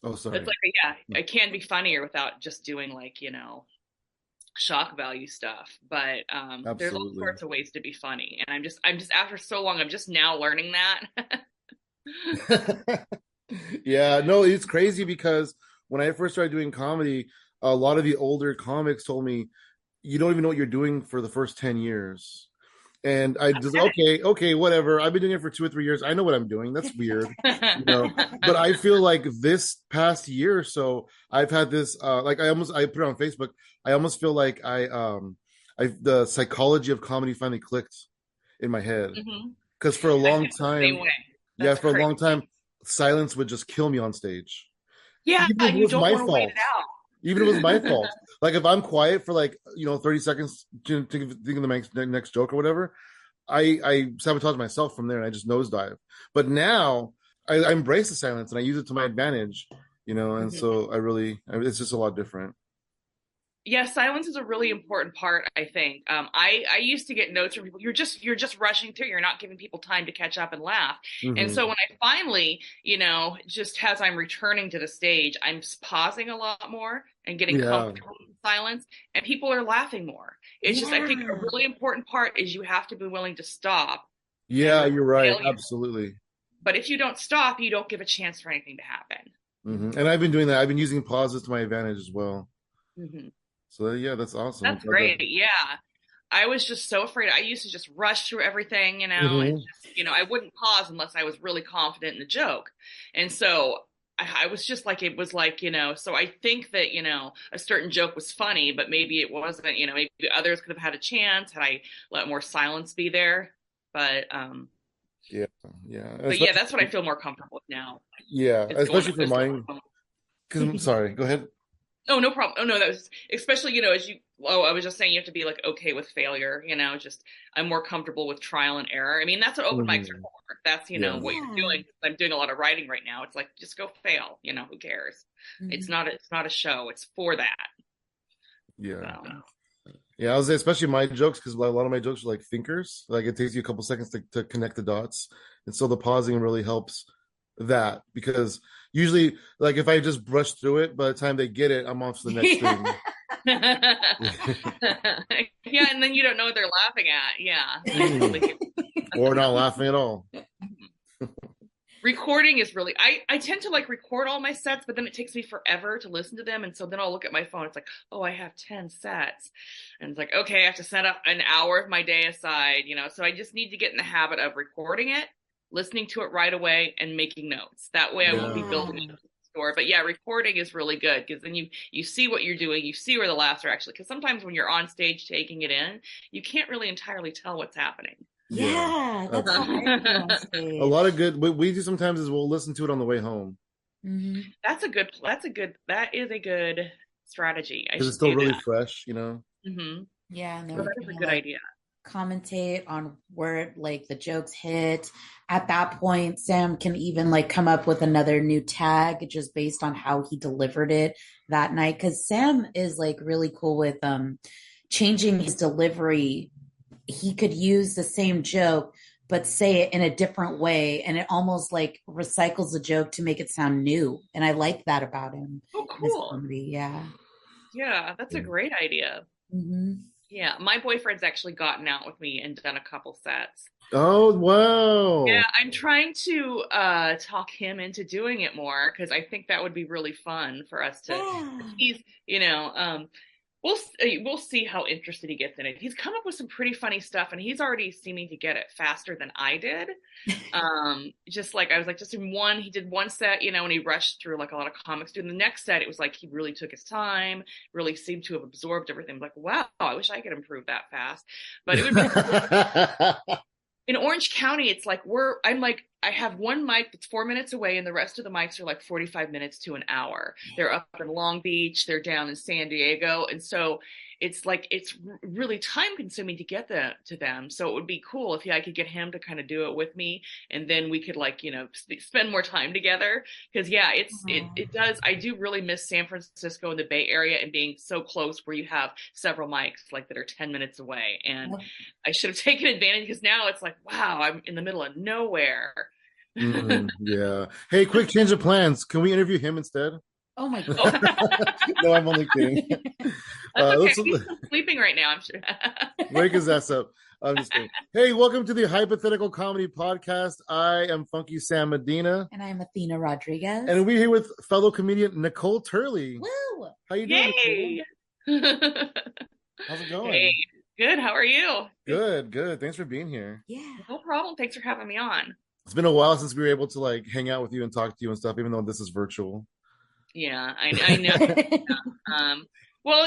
Oh, It's sorry. like, yeah, it can be funnier without just doing like, shock value stuff. But there's all Absolutely. sorts of ways to be funny. And I'm just after so long, I'm just now learning that. Yeah, no, it's crazy because when I first started doing comedy, a lot of the older comics told me, you don't even know what you're doing for the first 10 years. And I just, okay, okay, whatever. I've been doing it for 2 or 3 years. I know what I'm doing. That's weird, you know. But I feel like this past year or so, I've had this, like I put it on Facebook. I almost feel like the psychology of comedy finally clicked in my head. Hmm. Because for a I long feel the same time, way. yeah, That's for a long time, crazy. silence would just kill me on stage, Yeah, even if it you was don't my want to wait it fault. out. Even if it was my fault. Like if I'm quiet for like 30 seconds to think of the next joke or whatever, I sabotage myself from there and I just nosedive. But now I embrace the silence and I use it to my advantage, and Mhm. so it's just a lot different. Yeah, silence is a really important part, I think. I used to get notes from people, you're just rushing through, you're not giving people time to catch up and laugh. And Hmm. so when I finally, just as I'm returning to the stage, I'm pausing a lot more and getting Yeah. comfortable with silence, and people are laughing more. It's just, I think a Yeah. really important part is you have to be willing to stop and Yeah, let you're right. failure. Absolutely. But if you don't stop, you don't give a chance for anything to happen. And I've been doing that. I've been using pauses to my advantage as well. Hmm. So yeah, that's awesome. I'm That's glad that. great. Yeah. I was just so afraid. I used to just rush through everything, and Hmm. just, I wouldn't pause unless I was really confident in the joke. And so I was just like, it was like, so I think that, a certain joke was funny, but maybe it wasn't, maybe others could have had a chance had I let more silence be there. But, Yeah, yeah. but yeah, Especially that's what I feel more comfortable with now yeah, is going, especially for is mine. Because I'm going. sorry. Go ahead. Oh, no problem. Oh, no, that was especially, I was just saying you have to be like okay with failure, just I'm more comfortable with trial and error. I mean, that's what open mics are Hmm. for. That's, Yeah. what you're Yeah. doing. I'm doing a lot of writing right now. It's like, just go fail, who cares? Mhm. It's not a show. It's for that. Yeah. So, Yeah, I was especially my jokes because a lot of my jokes are like thinkers. Like it takes you a couple seconds to connect the dots, and so the pausing really helps that because usually, like if I just brush through it, by the time they get it, I'm off to the next Yeah. thing. yeah, and then you don't know what they're laughing at. Yeah, I totally Mhm. get Or not laughing at all. recording is really, I tend to like record all my sets, but then it takes me forever to listen to them. And so then I'll look at my phone. It's like, oh, I have 10 sets. And it's like, okay, I have to set up an hour of my day aside, so I just need to get in the habit of recording it, listening to it right away, and making notes. That way I won't be Yeah. building Yeah. up a store. But yeah, recording is really good because then you see what you're doing, you see where the laughs are actually, because sometimes when you're on stage taking it in, you can't really entirely tell what's happening. Yeah. Yeah. That's how I feel on A lot of stage. good. What we do sometimes is we'll listen to it on the way home Hmm. that is a good strategy. I because it's should still do really that. fresh. Hmm. Yeah. And then So we that is kind a of good like idea. commentate on where like the jokes hit. At that point, Sam can even like come up with another new tag just based on how he delivered it that night. Cause Sam is like really cool with changing his delivery. He could use the same joke but say it in a different way, and it almost like recycles the joke to make it sound new, and I like that about him Oh, in his cool. comedy. Yeah. Yeah, that's a great idea. Mm-hmm. Yeah, my boyfriend's actually gotten out with me and done a couple sets. Oh Yeah, wow! I'm trying to talk him into doing it more because I think that would be really fun for us to. Yeah. He's, we'll see how interested he gets in it. He's come up with some pretty funny stuff, and he's already seeming to get it faster than I did. Just like I was like, just in one, he did one set, and he rushed through like a lot of comics do. And the next set, it was like he really took his time, really seemed to have absorbed everything. Like, wow, I wish I could improve that fast. But it would be cool. In Orange County, it's like I'm like, I have one mic that's 4 minutes away, and the rest of the mics are like 45 minutes to an hour. They're up in Long Beach, they're down in San Diego. And so it's like, it's really time consuming to get to them. So it would be cool if I could get him to kind of do it with me. And then we could like, spend more time together. Cause yeah, it does. I do really miss San Francisco and the Bay Area and being so close where you have several mics like that are 10 minutes away. And Oh. I should have taken advantage because now it's like, wow, I'm in the middle of nowhere. Yeah. Hey, quick change of plans. Can we interview him instead? Oh my Oh, god. No, I'm only kidding. that's okay. Let's He's still sleeping right now, I'm sure. wake his ass up. I'm just kidding. Hey, welcome to the Hypothetical Comedy Podcast. I am Funky Sam Medina, And I'm Athena Rodriguez. and we're here with fellow comedian Nicole Turley. Woo! How you doing, Yay! Nicole? How's it going? Hey, good. How are you? Good, good. Thanks for being here. Yeah. No problem. Thanks for having me on. It's been a while since we were able to like hang out with you and talk to you and stuff, even though this is virtual. Yeah, I know. Well,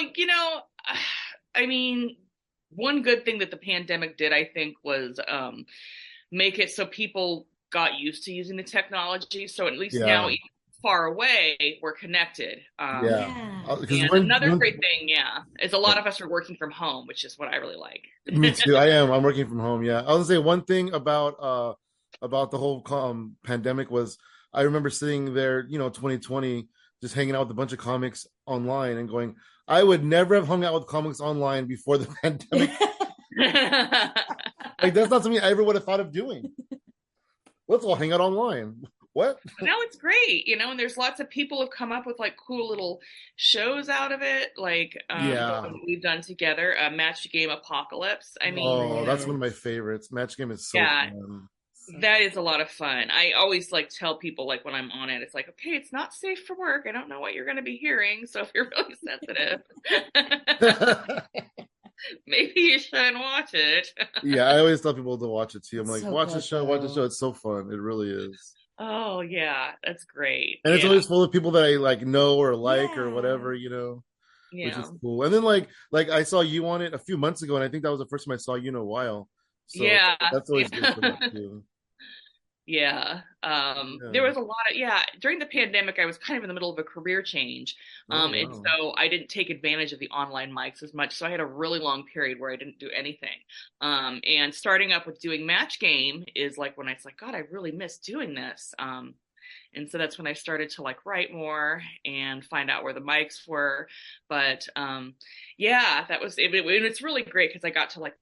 I mean, one good thing that the pandemic did, I think, was make it so people got used to using the technology. So at least now, even far away, we're connected. Yeah. And another great thing, is a lot of us are working from home, which is what I really like. Me too. I'm working from home. Yeah, I was gonna say one thing about the whole pandemic was I remember sitting there, 2020, just hanging out with a bunch of comics online and going, I would never have hung out with comics online before the pandemic. Like that's not something I ever would have thought of doing. Let's all hang out online. What? No, it's great, and there's lots of people have come up with like cool little shows out of it, like the one we've done together, Match Game Apocalypse. I mean, that's one of my favorites. Match Game is so fun. That is a lot of fun. I always like tell people like when I'm on it, it's like, okay, it's not safe for work. I don't know what you're going to be hearing, so if you're really sensitive, maybe you shouldn't watch it. Yeah, I always tell people to watch it too. I'm like, So watch the good, show, watch the though. show. It's so fun. It really is. Oh yeah, that's great. And it's Yeah. always full of people that I like know or like or Yeah. whatever, which Yeah. is cool. And then like I saw you on it a few months ago, and I think that was the first time I saw you in a while. So Yeah. that's always good for that too. Yeah. There was a lot of, during the pandemic, I was kind of in the middle of a career change. And Wow. so I didn't take advantage of the online mics as much. So I had a really long period where I didn't do anything. And starting up with doing Match Game is like when I was like, God, I really miss doing this. And so that's when I started to like write more and find out where the mics were. But that was it. And it's really great because I got to like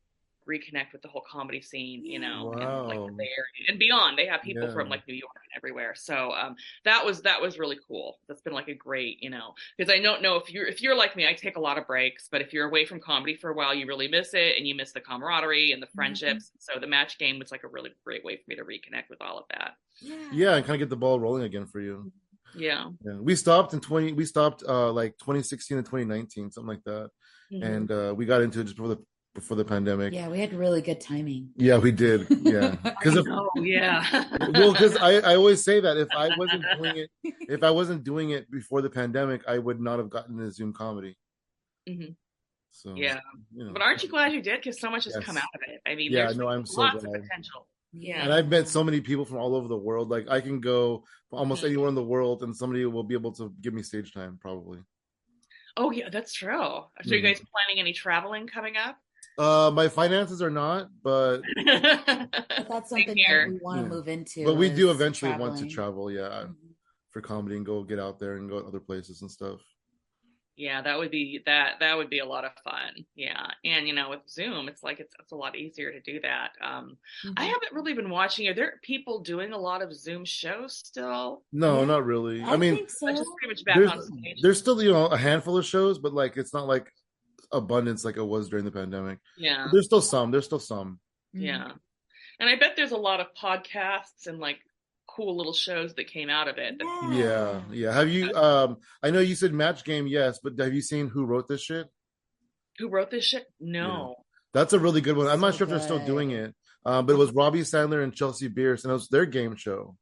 reconnect with the whole comedy scene, and like the Bay Area and beyond. They have people from like New York and everywhere. So that was really cool. That's been like a great, because I don't know if you're like me, I take a lot of breaks, but if you're away from comedy for a while, you really miss it and you miss the camaraderie and the friendships. Mm-hmm. So the Match Game was like a really great way for me to reconnect with all of that. Yeah, and kind of get the ball rolling again for you. Yeah. We stopped like 2016 and 2019, something like that. Mm-hmm. And we got into it just before the pandemic. Yeah, we had really good timing. Yeah, we did. Yeah. Because I always say that if I wasn't doing it before the pandemic, I would not have gotten into Zoom comedy. Mm-hmm. So but aren't you glad you did? Because so much has come out of it. I mean, there's I'm so lots glad. of potential. Yeah. And I've met so many people from all over the world. Like I can go almost anywhere in the world and somebody will be able to give me stage time probably. Oh yeah, that's true. So you guys planning any traveling coming up? My finances are not, but that's something that we want to move into. But we do eventually want to travel, for comedy and go get out there and go to other places and stuff. Yeah, that would be a lot of fun. Yeah. And with Zoom, it's like it's a lot easier to do that. I haven't really been watching. Are there people doing a lot of Zoom shows still? No, not really. I mean, think so. Just pretty much back on stage. There's still, a handful of shows, but like it's not like abundance like it was during the pandemic. Yeah. There's still some. Yeah. And I bet there's a lot of podcasts and like cool little shows that came out of it. Yeah. Have you I know you said Match Game, yes, but have you seen Who Wrote This Shit? Who Wrote This Shit? No. Yeah. That's a really good one. I'm not sure if they're still doing it. But it was Robbie Sandler and Chelsea Bierce, and it was their game show.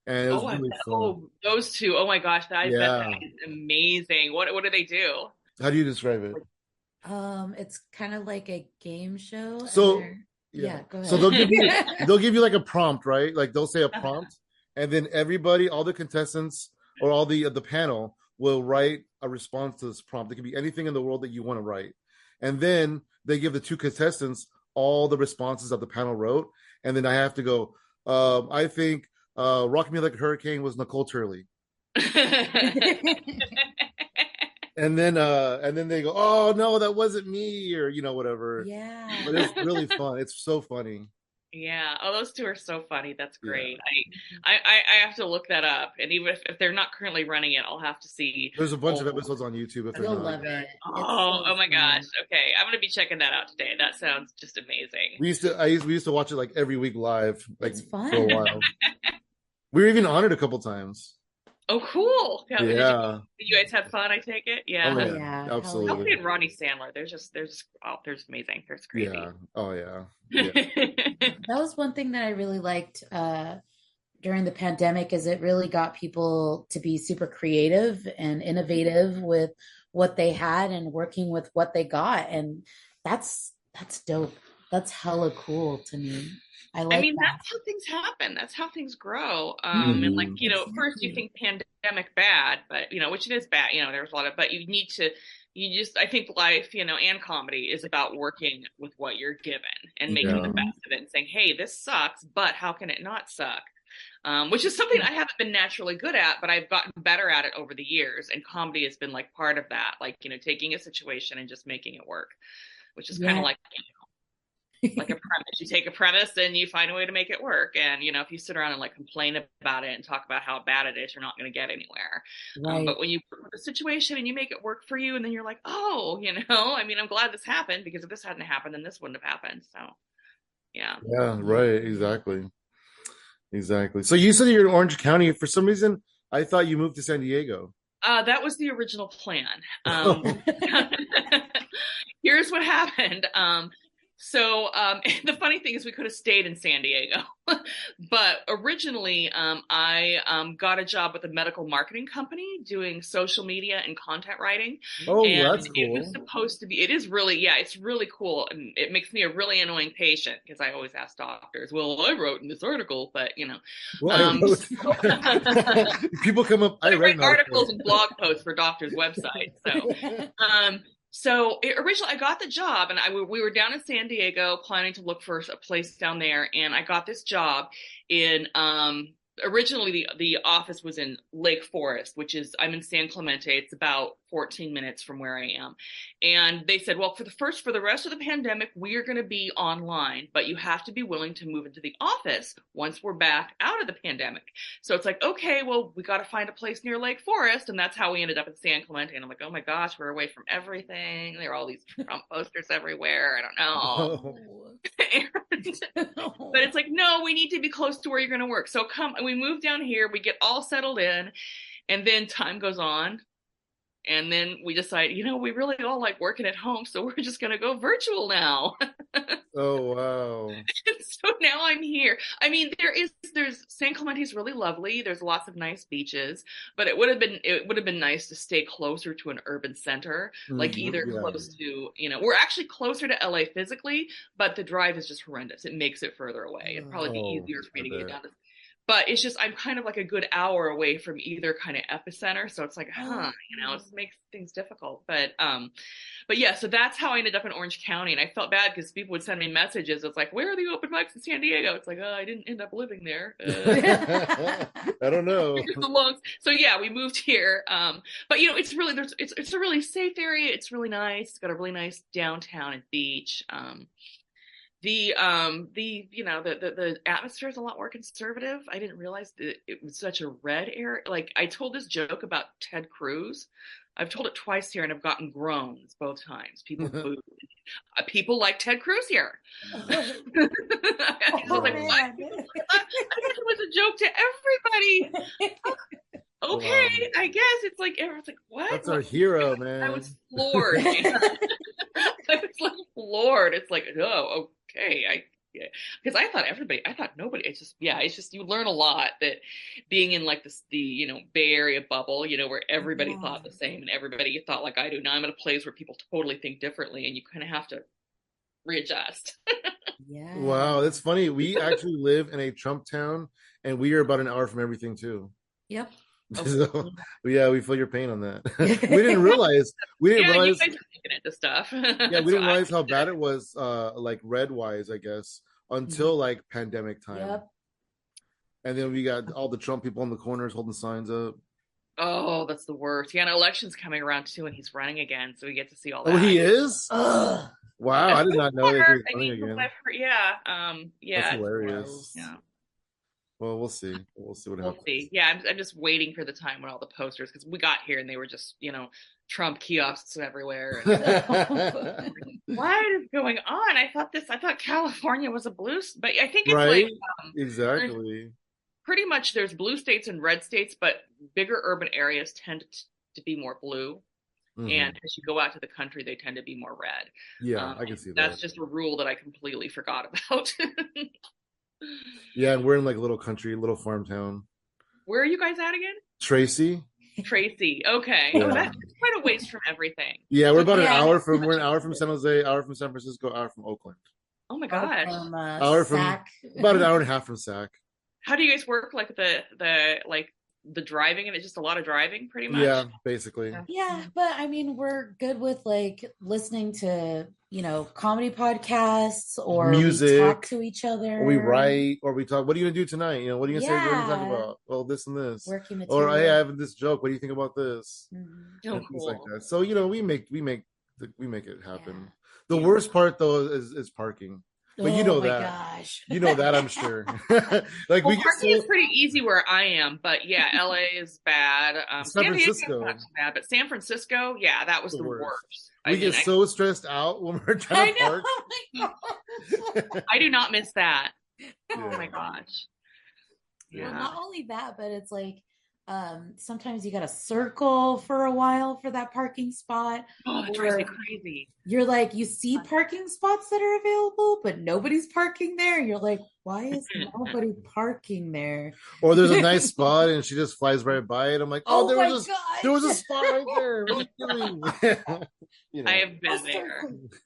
And it was really fun. Those two. Oh my gosh, I bet that is amazing. What do they do? How do you describe it? It's kind of like a game show. So go ahead. So they'll give you like a prompt, right? Like they'll say a prompt, and then everybody, all the contestants or all the panel will write a response to this prompt. It can be anything in the world that you want to write, and then they give the two contestants all the responses that the panel wrote, and then I have to go. I think "Rock Me Like a Hurricane" was Nicole Turley. And then they go, oh no, that wasn't me, or whatever. Yeah. But it's really fun. It's so funny. Yeah. Oh, those two are so funny. That's Yeah. great. I have to look that up. And even if they're not currently running it, I'll have to see. There's a bunch of Oh, episodes on YouTube if they're You'll not. love it. It's oh, so oh my gosh. fun. Okay. I'm gonna be checking that out today. That sounds just amazing. We used to watch it like every week live, like It's for a fun. while. We were even on it a couple times. Oh, cool. Yeah, Yeah. you guys had fun, I take it? Oh Oh Yeah. yeah. yeah, hell yeah. Absolutely. Healthy and Ronnie Sandler. They're just amazing. They're just crazy. Yeah. Oh yeah. Yeah. That was one thing that I really liked during the pandemic is it really got people to be super creative and innovative with what they had and working with what they got. And that's dope. That's hella cool to me. I I like mean, that. that's how things happen. That's how things grow. And like, Mhm. first you Exactly. think pandemic bad, but which it is bad. There's a lot of, but I think life, and comedy is about working with what you're given and making the Yeah. Mhm. best of it and saying, hey, this sucks, but how can it not suck? Which is something I haven't been naturally good at, but I've gotten better at it over the years. And comedy has been like part of that, like, taking a situation and just making it work, which is kind of Yeah. like a premise. You take a premise and you find a way to make it work. And if you sit around and like complain about it and talk about how bad it is, you're not going to get anywhere. Right. But when you work with a situation and you make it work for you, and then you're like, oh, I mean, I'm glad this happened, because if this hadn't happened, then this wouldn't have happened. So yeah. Yeah. Right. Exactly. Exactly. So you said you're in Orange County. For some reason, I thought you moved to San Diego. That was the original plan. Here's what happened. The funny thing is we could have stayed in San Diego, but originally I got a job with a medical marketing company doing social media and content writing. Oh, And that's it was cool. supposed to be, it is really, yeah, it's really cool. And it makes me a really annoying patient, because I always ask doctors, well, I wrote in this article, but Well, I wrote. People come up. I I read write an articles article. and blog posts for doctors' websites. Originally I got the job, and we were down in San Diego planning to look for a place down there, and I got this job in originally the office was in Lake Forest, which is, I'm in San Clemente. It's about 14 minutes from where I am. And they said, well, for the rest of the pandemic, we are going to be online, but you have to be willing to move into the office once we're back out of the pandemic. So it's like, okay, well, we got to find a place near Lake Forest. And that's how we ended up in San Clemente. And I'm like, oh my gosh, we're away from everything. There are all these Trump posters everywhere. I don't know. Oh, But it's like, no, we need to be close to where you're going to work. So we move down here, we get all settled in, and then time goes on. And then we decide, we really all like working at home, so we're just going to go virtual now. oh wow. So now I'm here. I mean, there's San Clemente's really lovely. There's lots of nice beaches, but it would have been nice to stay closer to an urban center, like either Yeah. close to, we're actually closer to LA physically, but the drive is just horrendous. It makes it further away. It'd probably be easier for me to get down to. But it's just, I'm kind of like a good hour away from either kind of epicenter. So it's like, it makes things difficult. But yeah, so that's how I ended up in Orange County. And I felt bad because people would send me messages. It's like, where are the open mics in San Diego? It's like, oh, I didn't end up living there. I don't know. So yeah, we moved here. But it's really, it's a really safe area. It's really nice. It's got a really nice downtown and beach. The atmosphere is a lot more conservative. I didn't realize that it was such a red area. Like, I told this joke about Ted Cruz. I've told it twice here, and I've gotten groans both times. People booed. People like Ted Cruz here. I was like, what? I thought it was a joke to everybody. Okay, wow. I guess it's like everyone's like, what? That's our hero, man. I was floored. I was like floored. It's like, oh, okay. Because I thought nobody. It's just you learn a lot, that being in like the Bay Area bubble, where everybody thought the same and everybody thought like I do. Now I'm at a place where people totally think differently, and you kind of have to readjust. Yeah. Wow, that's funny. We actually live in a Trump town, and we are about an hour from everything too. Yep. So, yeah, we feel your pain on that. We didn't realize. You guys are taking it to stuff. Yeah, we didn't realize how bad it was, like red wise, I guess, until like pandemic time. Yep. And then we got all the Trump people in the corners holding signs up. Oh, that's the worst. Yeah, and election's coming around too, and he's running again, so we get to see all that. Oh, he is? Ugh. Wow, I That's did so not know that he smart. was I running mean, from what again. I've heard, yeah, That's yeah, hilarious. yeah. Well, we'll see. We'll see what We'll see. happens. Yeah, I'm just waiting for the time when all the posters, because we got here and they were just, Trump kiosks everywhere. And what is going on? I thought California was a but I think it's like Right? there's Exactly. pretty much there's blue states and red states, but bigger urban areas tend to be more blue. Hmm. And as you go out to the country, they tend to be more red. Yeah, I can see that. That's just a rule that I completely forgot about. Yeah, and we're in like a little country, little farm town. Where are you guys at again? Tracy. Tracy. Okay. Oh, Yeah. that's quite a ways from everything. Yeah, we're So about an Yeah. hour from we're an hour from San Jose, hour from San Francisco, hour from Oakland. oh my Or gosh. from Hour from Sac. about an hour and a half from Sac. How do you guys work like the driving, and it's just a lot of driving pretty much? Yeah, basically. Yeah, but I mean, we're good with like listening to, comedy podcasts, or we talk Music, to each or other. we write, or we talk. What are you gonna do tonight? What are you gonna say? What are you gonna talk Yeah. about? Well, this and this. Working Or hey, I material. have this joke. What do you think about this? Mhm. Oh, And things like cool. that. So we make it happen. The Yeah. worst part though is parking. But you Oh know my that. gosh. You know that, I'm sure. Like Well, we get parking is so pretty easy where I am, but yeah, LA is bad. San San Diego's Francisco, not too bad, but San Francisco, yeah, that was the the worst. worst. We get so stressed out when we're trying to I park. know. I do not miss that. Oh Yeah. my gosh. Well, Yeah. not only that, but it's like sometimes you got to circle for a while for that parking spot. Oh, that drives me Or crazy. you're like, you see parking spots that are available, but nobody's parking there. You're like, why is nobody parking there? Or there's a nice spot and she just flies right by it. I'm like, oh, Oh my there was a gosh. spot right there. What are you doing? I have been Oh, there.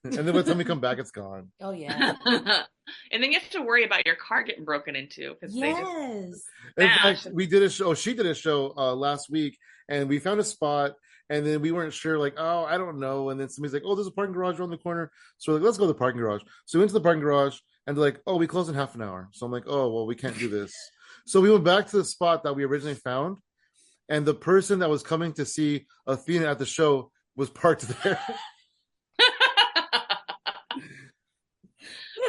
And then by the time we come back, it's gone. Oh yeah. And then you have to worry about your car getting broken into because they just Yes. In smash. fact, we did a show. She did a show last week, and we found a spot, and then we weren't sure. Like, oh, I don't know. And then somebody's like, oh, there's a parking garage around the corner. So we're like, let's go to the parking garage. So we went to the parking garage, and they're like, oh, we close in half an hour. So I'm like, oh, well, we can't do this. So we went back to the spot that we originally found, and the person that was coming to see Athena at the show was parked there.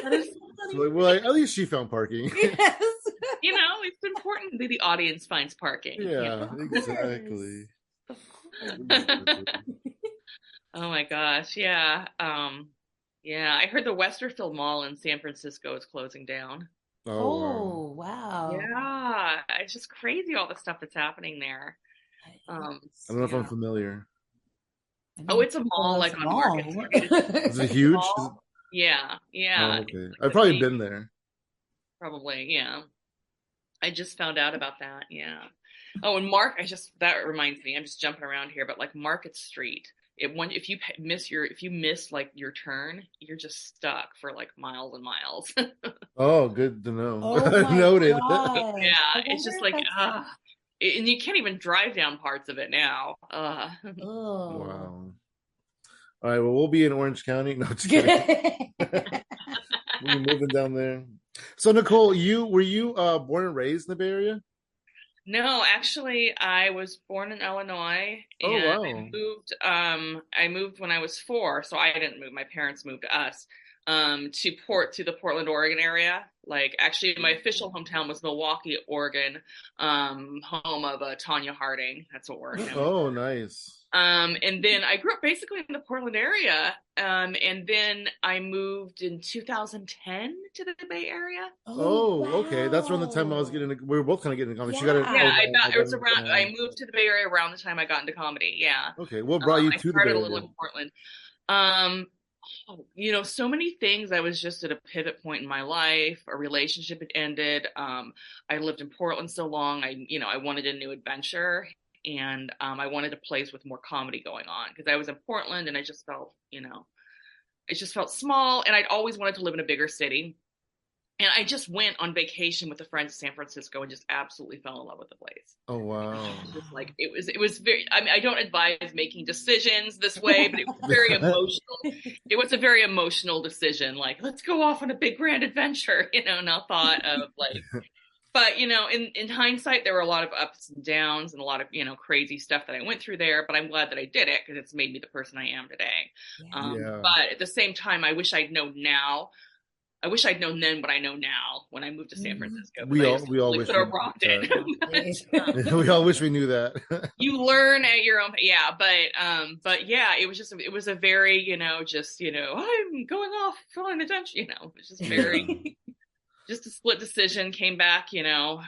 That is so So funny. we're like, at least she found parking. Yes. It's important that the audience finds parking. Yeah, exactly. Oh my gosh, yeah. Yeah, I heard the Westerfield Mall in San Francisco is closing down. Oh, wow. Wow. Yeah, it's just crazy all the stuff that's happening there. I don't know if I'm Yeah. familiar. Oh, it's a mall like on Market Street. Is it huge? Mall. Yeah, yeah, Oh, okay. I've probably been there. probably, yeah. I just found out about that. Yeah. Oh, and that reminds me. I'm just jumping around here, but like Market Street, if you miss like your turn, you're just stuck for like miles and miles. Oh, good to know. Oh my Noted. gosh. Yeah, I it's just wonder like if that's- and you can't even drive down parts of it now. Oh. Wow. All right. Well, we'll be in Orange County. No, just kidding. We'll be moving down there. So, Nicole, were you born and raised in the Bay Area? No, actually, I was born in Illinois, Oh, and wow. I moved when I was 4, so I didn't move. My parents moved us to the Portland, Oregon area. Like, actually, my official hometown was Milwaukee, Oregon, home of Tanya Harding. That's what Oregon. Oh, nice. And then I grew up basically in the Portland area. And then I moved in 2010 to the Bay Area. Oh, okay. That's around the time I was wow. we were both kind of getting into comedy. She Yeah. got Yeah, it was around. I moved to the Bay Area around the time I got into comedy. Yeah. Okay. What brought you I to the Bay started a little Area? in Portland. Um, so many things. I was just at a pivot point in my life. A relationship had ended. I lived in Portland so long. I wanted a new adventure, and I wanted a place with more comedy going on because I was in Portland and I just felt, it just felt small, and I'd always wanted to live in a bigger city. And I just went on vacation with a friend to San Francisco and just absolutely fell in love with the place. Oh, wow. Just like it was very. I mean, I don't advise making decisions this way, but it was very emotional. It was a very emotional decision. Like, let's go off on a big grand adventure. No thought of like But in hindsight, there were a lot of ups and downs and a lot of crazy stuff that I went through there. But I'm glad that I did it because it's made me the person I am today. Yeah. But at the same time, I wish I'd known now. I wish I'd known then what I know now when I moved to San Francisco. We all wish could have rocked it. We all wish we knew that. You learn at your own, yeah. But yeah, it was a very I'm going off filling attention. It was just very. Just a split decision, came back, was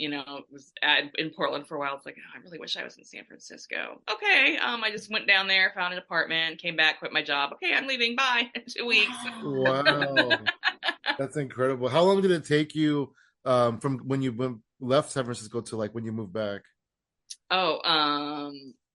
in Portland for a while. It's like, oh, I really wish I was in San Francisco. Okay. I just went down there, found an apartment, came back, quit my job. Okay, I'm leaving. Bye. 2 weeks. Wow. That's incredible. How long did it take you from when you left San Francisco to like when you moved back? To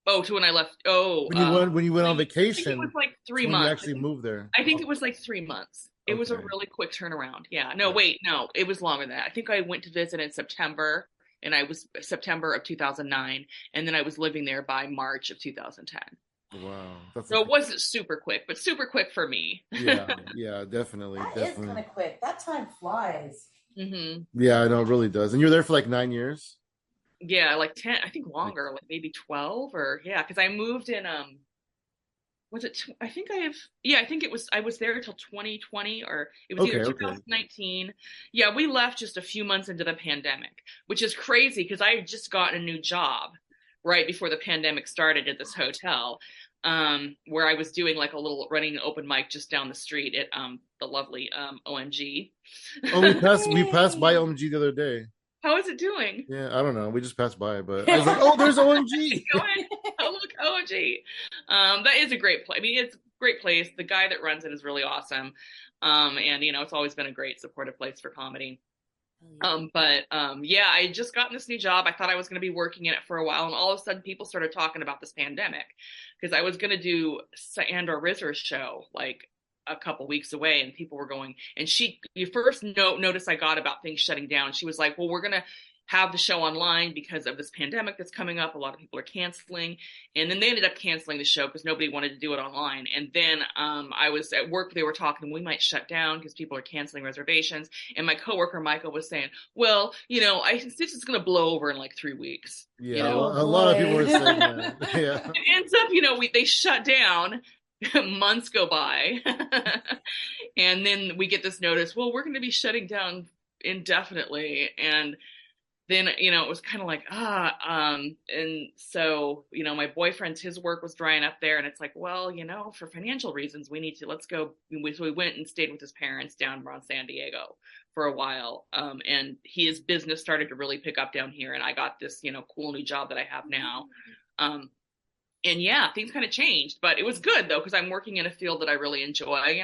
when I left. When you went on vacation. It was like 3 months. You actually moved there. I think it was like 3 months. It was a really quick turnaround. Yeah. No, wait, no, it was longer than that. I think I went to visit in September, and I was September of 2009, and then I was living there by March of 2010. Wow. So it wasn't super quick, but super quick for me. Yeah, definitely. That definitely. is kind of quick. That time flies. Mm-hmm. Yeah, I know, it really does. And you were there for like 9 years? Yeah, like 10, I think longer, like maybe 12 or because I moved in was it I think I was there until 2020 or it was either 2019. Yeah, we left just a few months into the pandemic, which is crazy because I had just gotten a new job right before the pandemic started at this hotel, where I was doing like running an open mic just down the street at the lovely OMG. Oh, we passed by OMG the other day. How is it doing? Yeah, I don't know. We just passed by, but I was like, oh, there's OMG. Oh, look, OMG. That is a great place. I mean, it's a great place. The guy that runs it is really awesome. And it's always been a great supportive place for comedy. Yeah, I had just gotten this new job. I thought I was going to be working in it for a while, and all of a sudden people started talking about this pandemic because I was going to do Sandra Rizer's show like a couple weeks away, and people were going, and you first notice I got about things shutting down. She was like, well, we're going to have the show online because of this pandemic that's coming up. A lot of people are canceling. And then they ended up canceling the show because nobody wanted to do it online. And then I was at work, they were talking, we might shut down because people are canceling reservations. And my coworker, Michael, was saying, well, I think this is going to blow over in like 3 weeks. Yeah, a lot of people were saying that. Yeah. It ends up, they shut down. Months go by. And then we get this notice, well, we're going to be shutting down indefinitely. And then, it was kind of like, and so, my boyfriend's, his work was drying up there, and it's like, well, for financial reasons, let's go. So we went and stayed with his parents down around San Diego for a while. And his business started to really pick up down here, and I got this, cool new job that I have now. And yeah, things kind of changed, but it was good though, because I'm working in a field that I really enjoy,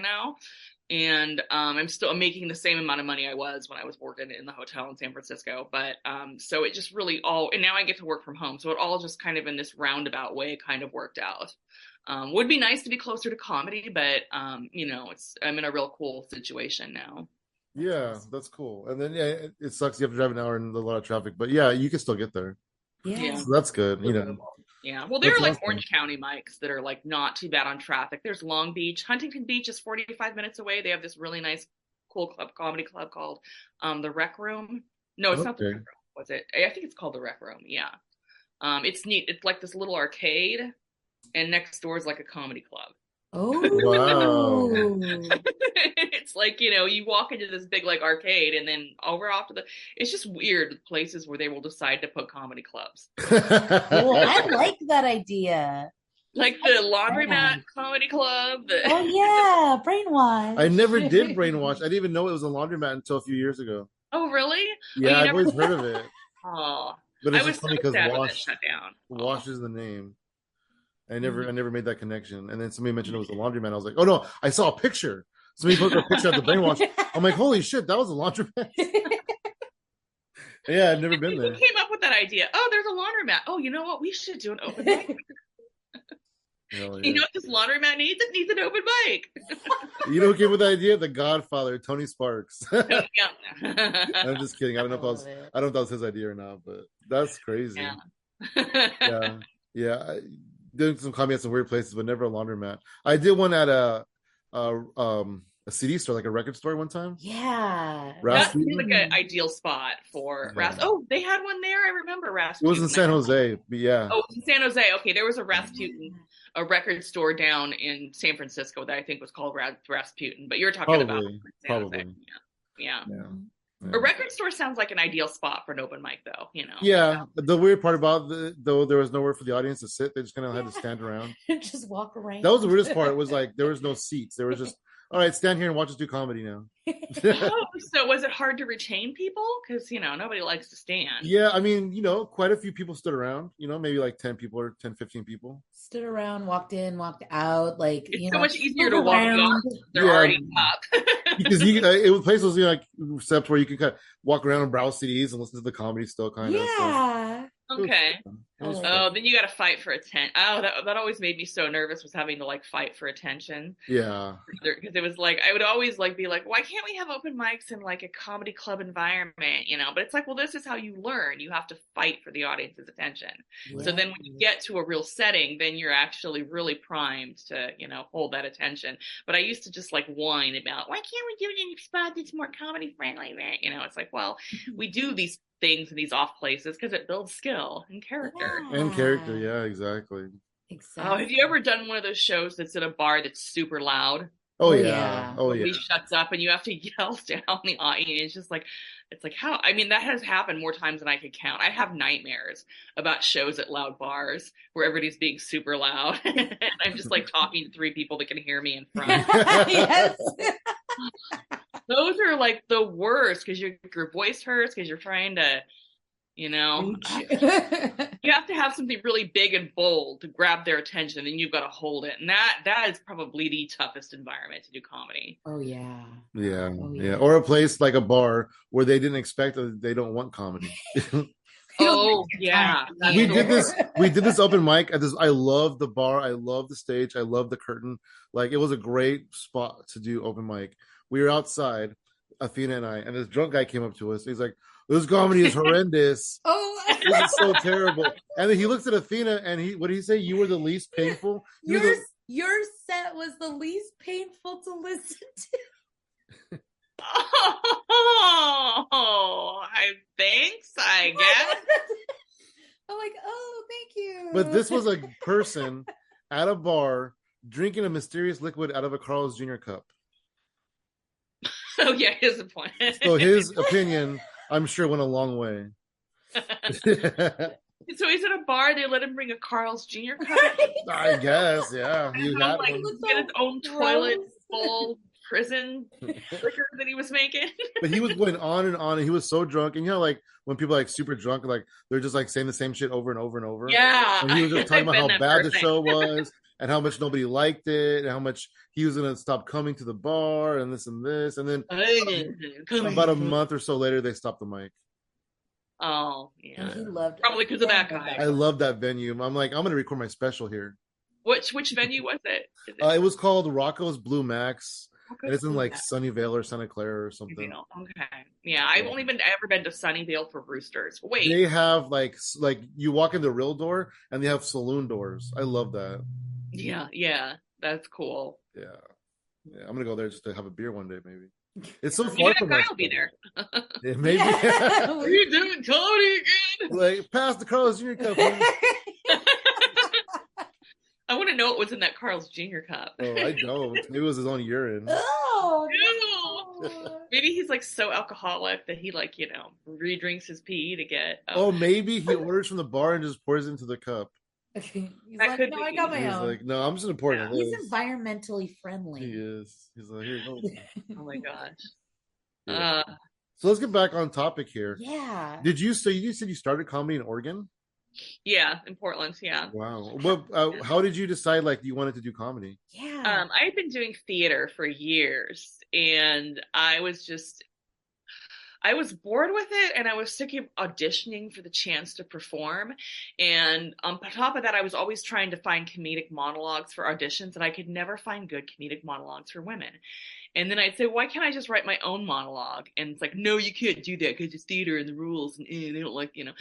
and I'm still making the same amount of money I was when I was working in the hotel in San Francisco. But so it just really and now I get to work from home. So it all just kind of in this roundabout way kind of worked out. Would be nice to be closer to comedy, but I'm in a real cool situation now. Yeah, that's cool. And then it sucks you have to drive an hour in a lot of traffic, but yeah, you can still get there. Yeah, so that's good. Yeah, well, there are like Orange County mics that are like not too bad on traffic. There's Long Beach. Huntington Beach is 45 minutes away. They have this really nice, cool comedy club called the Rec Room. No, it's not the Rec Room. Was it? I think it's called the Rec Room. Yeah. It's neat. It's like this little arcade, and next door is like a comedy club. Oh, wow. It's like, you walk into this big like arcade, and then over off to it's just weird places where they will decide to put comedy clubs. Well, I like that idea. Like the Laundromat Comedy Club. Oh yeah, Brainwash. I never did Brainwash. I didn't even know it was a laundromat until a few years ago. Oh really? Yeah, I've always heard of it. Oh, but it's just funny because Wash is the name. I never made that connection. And then somebody mentioned it was a laundromat. I was like, oh no, I saw a picture. Somebody put a picture of the Brainwash. I'm like, holy shit, that was a laundromat. Yeah, I've never been there. Who came up with that idea? Oh, there's a laundromat. Oh, you know what? We should do an open mic. Yeah. You know what this laundromat needs? It needs an open mic. You know who came with the idea? The Godfather, Tony Sparks. Yeah. I'm just kidding. I don't know if that was his idea or not, but that's crazy. Yeah. Doing some comedy at some weird places, but never a laundromat. I did one at a a CD store, like a record store one time. Yeah. That Rasputin? seems like an ideal spot for Yeah. Oh, they had one there. I remember It was Rasputin. in San Jose, but yeah. Oh, it was in San Jose. Okay, there was a Rasputin, a record store down in San Francisco that I think was called Rasputin. But you're talking about San Jose. Probably. Yeah. Yeah. A record store sounds like an ideal spot for an open mic, though. Yeah. The weird part about though there was nowhere for the audience to sit, they just kind of had to stand around. Just walk around. That was the weirdest part. It was like there was no seats. There was just, all right, stand here and watch us do comedy now. Oh, so was it hard to retain people? Because nobody likes to stand. Yeah, I mean, quite a few people stood around. Maybe like 10 people or 10, 15 people. Stood around, walked in, walked out. Like it's so much easier to walk around. They're already up. Because it was places like steps where you could kind of walk around and browse CDs and listen to the comedy still, kind of. Yeah. So. Okay. Oh, then you got to fight for attention. Oh, that always made me so nervous, was having to like fight for attention. Yeah. Because it was like I would always like be like, why can't we have open mics in like a comedy club environment? But it's like, well, this is how you learn. You have to fight for the audience's attention. Yeah. So then when you get to a real setting, then you're actually really primed to hold that attention. But I used to just like whine about, why can't we do it in a spot that's more comedy friendly? It's like, well, we do these things in these off places because it builds skill and character. Yeah, exactly. Oh, have you ever done one of those shows that's at a bar that's super loud? Oh yeah. Nobody shuts up and you have to yell down the audience. It's like how, I mean, that has happened more times than I could count. I have nightmares about shows at loud bars where everybody's being super loud and I'm just like talking to 3 people that can hear me in front. Yes. Those are like the worst because your voice hurts because you're trying to, you have to have something really big and bold to grab their attention, and you've got to hold it. And that is probably the toughest environment to do comedy. Oh yeah. Yeah. Oh, yeah. Or a place like a bar where they didn't expect that they don't want comedy. Oh yeah. We did this open mic at this. I love the bar. I love the stage. I love the curtain. Like it was a great spot to do open mic. We were outside, Athena and I, and this drunk guy came up to us. He's like, this comedy is horrendous. This is so terrible. And then he looks at Athena and what did he say? You were the least painful? Your set was the least painful to listen to. Oh, thanks, I guess. I'm like, oh, thank you. But this was a person at a bar drinking a mysterious liquid out of a Carl's Jr. cup. Oh yeah, here's the point. So his opinion, I'm sure, went a long way. So he's at a bar. They let him bring a Carl's Jr. cup. I guess, yeah. He had get his own toilet full prison liquor that he was making. But he was going on and on, and he was so drunk. And like when people are like super drunk, like they're just like saying the same shit over and over and over. Yeah. And he was just talking about how bad the show was and how much nobody liked it and how much he was going to stop coming to the bar and this and this. And then about a month or so later, they stopped the mic. Oh, yeah. He loved probably because of that guy. I love that venue. I'm like, I'm going to record my special here. Which venue was it? It was called Rocco's Blue Max. And it's in like Sunnyvale or Santa Clara or something. Okay. Yeah, I've only ever been to Sunnyvale for Roosters. Wait. They have like you walk in the real door and they have saloon doors. I love that. Yeah. That's cool. Yeah. I'm gonna go there just to have a beer one day, maybe. It's so far from us. I'll be there. Yeah, maybe. Are you doing comedy again? Like, pass the Carl's Jr. cup. I want to know what was in that Carl's Jr. cup. Oh, I don't. Maybe it was his own urine. Oh, no. Maybe he's like so alcoholic that he like, re-drinks his pee to get. Oh, maybe he orders from the bar and just pours it into the cup. He's like, no, I got my own. He's like, no, I'm just gonna pour it. He's environmentally friendly. He is. He's like, here you go. Oh my gosh. Yeah. So let's get back on topic here. Yeah. You said you started comedy in Oregon? Yeah, in Portland. Yeah. Wow. How did you decide you wanted to do comedy? Yeah. I had been doing theater for years, and I was bored with it, and I was sick of auditioning for the chance to perform. And on top of that, I was always trying to find comedic monologues for auditions, and I could never find good comedic monologues for women. And then I'd say, why can't I just write my own monologue? And it's like, no, you can't do that because it's theater and the rules and they don't like, And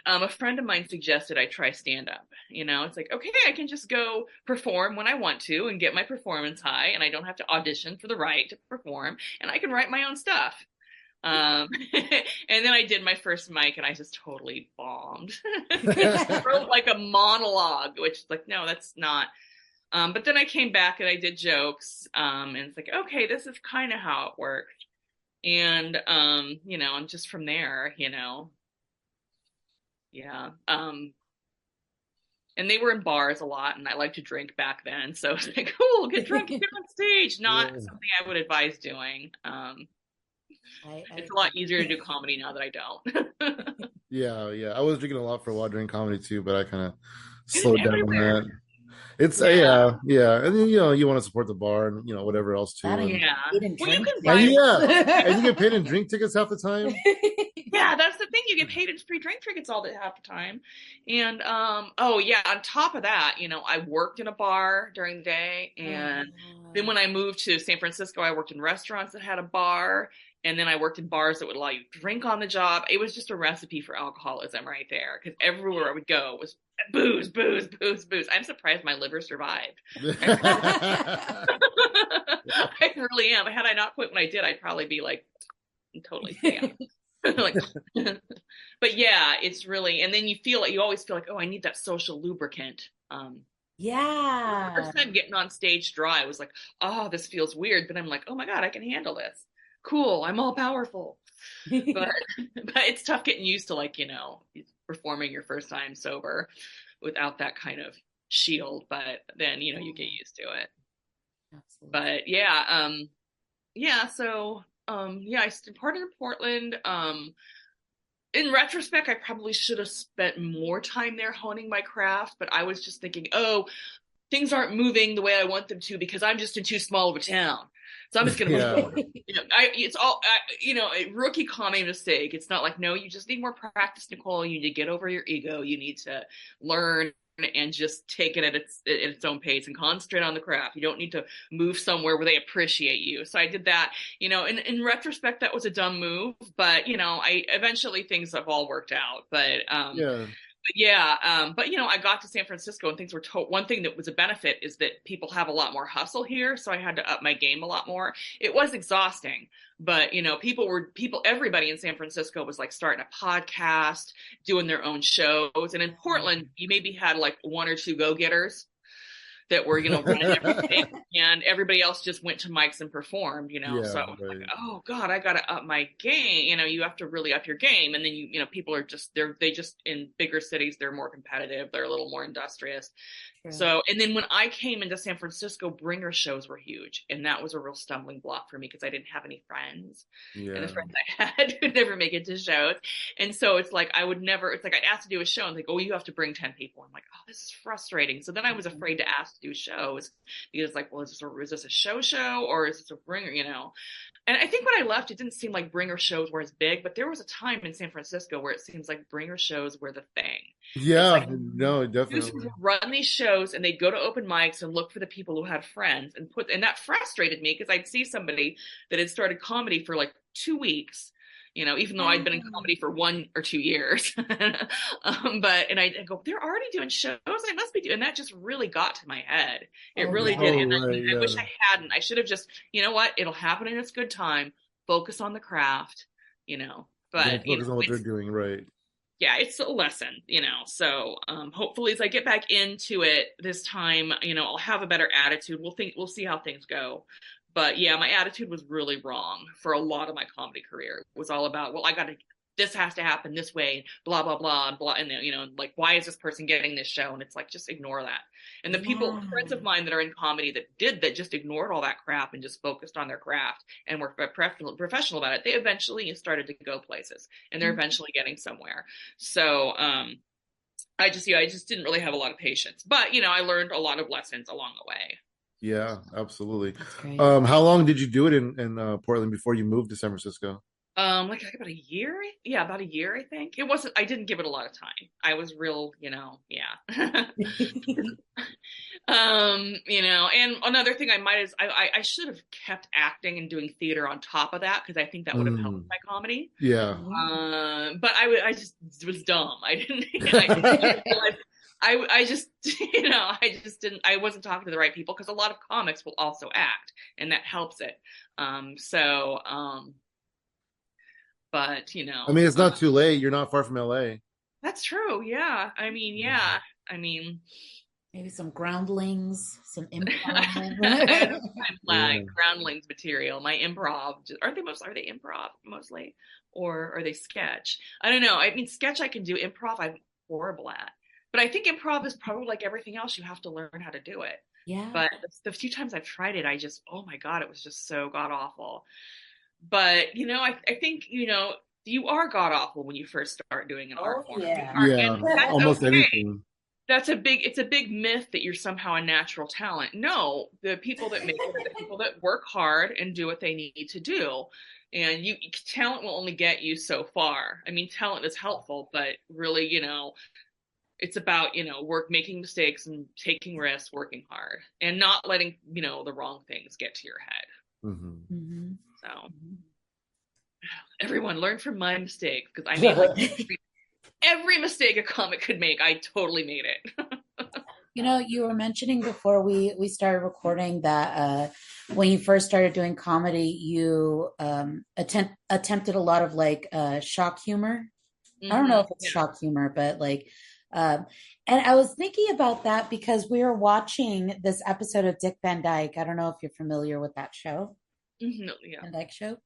a friend of mine suggested I try stand up. It's like, okay, I can just go perform when I want to and get my performance high, and I don't have to audition for the right to perform, and I can write my own stuff. And then I did my first mic and I just totally bombed. Wrote like a monologue, which is like, no, that's not. But then I came back and I did jokes. And it's like, okay, this is kind of how it works. And, and just from there, yeah. And they were in bars a lot, and I liked to drink back then. So it's like, cool, get drunk and get on stage. Not something I would advise doing. It's a lot easier to do comedy now that I don't. Yeah. I was drinking a lot for a while during comedy too, but I kind of slowed down on that. It's Yeah. and then you want to support the bar and whatever else too. Yeah. Well, you can buy and you get paid in drink tickets half the time. Yeah, that's the thing. You get paid in free drink tickets all the half the time. And oh yeah, on top of that, I worked in a bar during the day, and then when I moved to San Francisco, I worked in restaurants that had a bar, and then I worked in bars that would allow you to drink on the job. It was just a recipe for alcoholism right there, because everywhere I would go was booze, booze, booze, booze. I'm surprised my liver survived. I really am. Had I not quit when I did, I'd probably be like totally stay like, but yeah, it's really, and then you always feel like, oh, I need that social lubricant. Yeah. The first time getting on stage dry, I was like, oh, this feels weird, but I'm like, oh my God, I can handle this. Cool, I'm all powerful. But it's tough getting used to performing your first time sober without that kind of shield. But then you get used to it. Absolutely. But yeah, so I started in Portland. In retrospect, I probably should have spent more time there honing my craft, but I was just thinking, oh, things aren't moving the way I want them to because I'm just in too small of a town. So I'm just going to, it's all, a rookie comedy mistake. It's not like, no, you just need more practice, Nicole. You need to get over your ego. You need to learn and just take it at its own pace and concentrate on the craft. You don't need to move somewhere where they appreciate you. So I did that, in retrospect, that was a dumb move, but I eventually things have all worked out, but I got to San Francisco and things were one thing that was a benefit is that people have a lot more hustle here. So I had to up my game a lot more. It was exhausting, but everybody in San Francisco was like starting a podcast, doing their own shows. And in Portland, you maybe had like one or two go-getters that were, running everything, and everybody else just went to mics and performed, so I was like, oh God, I got to up my game. You have to really up your game. And then, people are they just in bigger cities, they're more competitive. They're a little more industrious. True. So, and then when I came into San Francisco, bringer shows were huge. And that was a real stumbling block for me because I didn't have any friends. Yeah. And the friends I had would never make it to shows. And so it's like, I'd ask to do a show and think, oh, you have to bring 10 people. I'm like, oh, this is frustrating. So then I was afraid to ask to do shows because like, well, is this a show or is this a bringer, And I think when I left, it didn't seem like bringer shows were as big, but there was a time in San Francisco where it seems like bringer shows were the thing. Yeah, like, no, definitely. Run these shows and they'd go to open mics and look for the people who had friends and that frustrated me because I'd see somebody that had started comedy for like 2 weeks, even though I'd been in comedy for 1 or 2 years. And I go, they're already doing shows. I must be doing, and that just really got to my head. It really did. And I wish I hadn't. I should have just, you know what? It'll happen in its good time. Focus on the craft, but focus on what they're doing, right? Yeah, it's a lesson, so hopefully as I get back into it this time, I'll have a better attitude. We'll see how things go. But yeah, my attitude was really wrong for a lot of my comedy career. It was all about, well, this has to happen this way, blah, blah, blah, and blah. And like, why is this person getting this show? And it's like, just ignore that. And the friends of mine that are in comedy that just ignored all that crap and just focused on their craft and were professional about it, they eventually started to go places and they're eventually getting somewhere. So, I just didn't really have a lot of patience, but I learned a lot of lessons along the way. Yeah, absolutely. How long did you do it in Portland before you moved to San Francisco? Like about a year. Yeah, about a year, I think. I didn't give it a lot of time. I was real, yeah. And another thing I should have kept acting and doing theater on top of that, because I think that would have helped my comedy. Yeah. But I just was dumb. I didn't, I just, I just didn't, I wasn't talking to the right people, because a lot of comics will also act, and that helps it. But I mean, it's not too late. You're not far from LA. that's true. Yeah. I mean, Maybe some groundlings, some improv. like groundlings material. My improv, are they improv mostly, or are they sketch? I don't know. I mean, sketch I can do. Improv I'm horrible at. But I think improv is probably like everything else. You have to learn how to do it. Yeah. But the few times I've tried it, oh my God, it was just so god awful. But I think you are god awful when you first start doing an art form. Yeah. And that's almost okay. anything. It's a big myth that you're somehow a natural talent. No, the people that make it are the people that work hard and do what they need to do. And talent will only get you so far. I mean, talent is helpful, but really, it's about, making mistakes and taking risks, working hard, and not letting, the wrong things get to your head. Mm-hmm. So everyone learn from my mistakes, because I made every mistake a comic could make. I totally made it. You were mentioning before we started recording that when you first started doing comedy, you attempted a lot of like shock humor. I don't know if it's shock humor, but like, and I was thinking about that because we were watching this episode of Dick Van Dyke. I don't know if you're familiar with that show. Yeah. Van Dyke Show.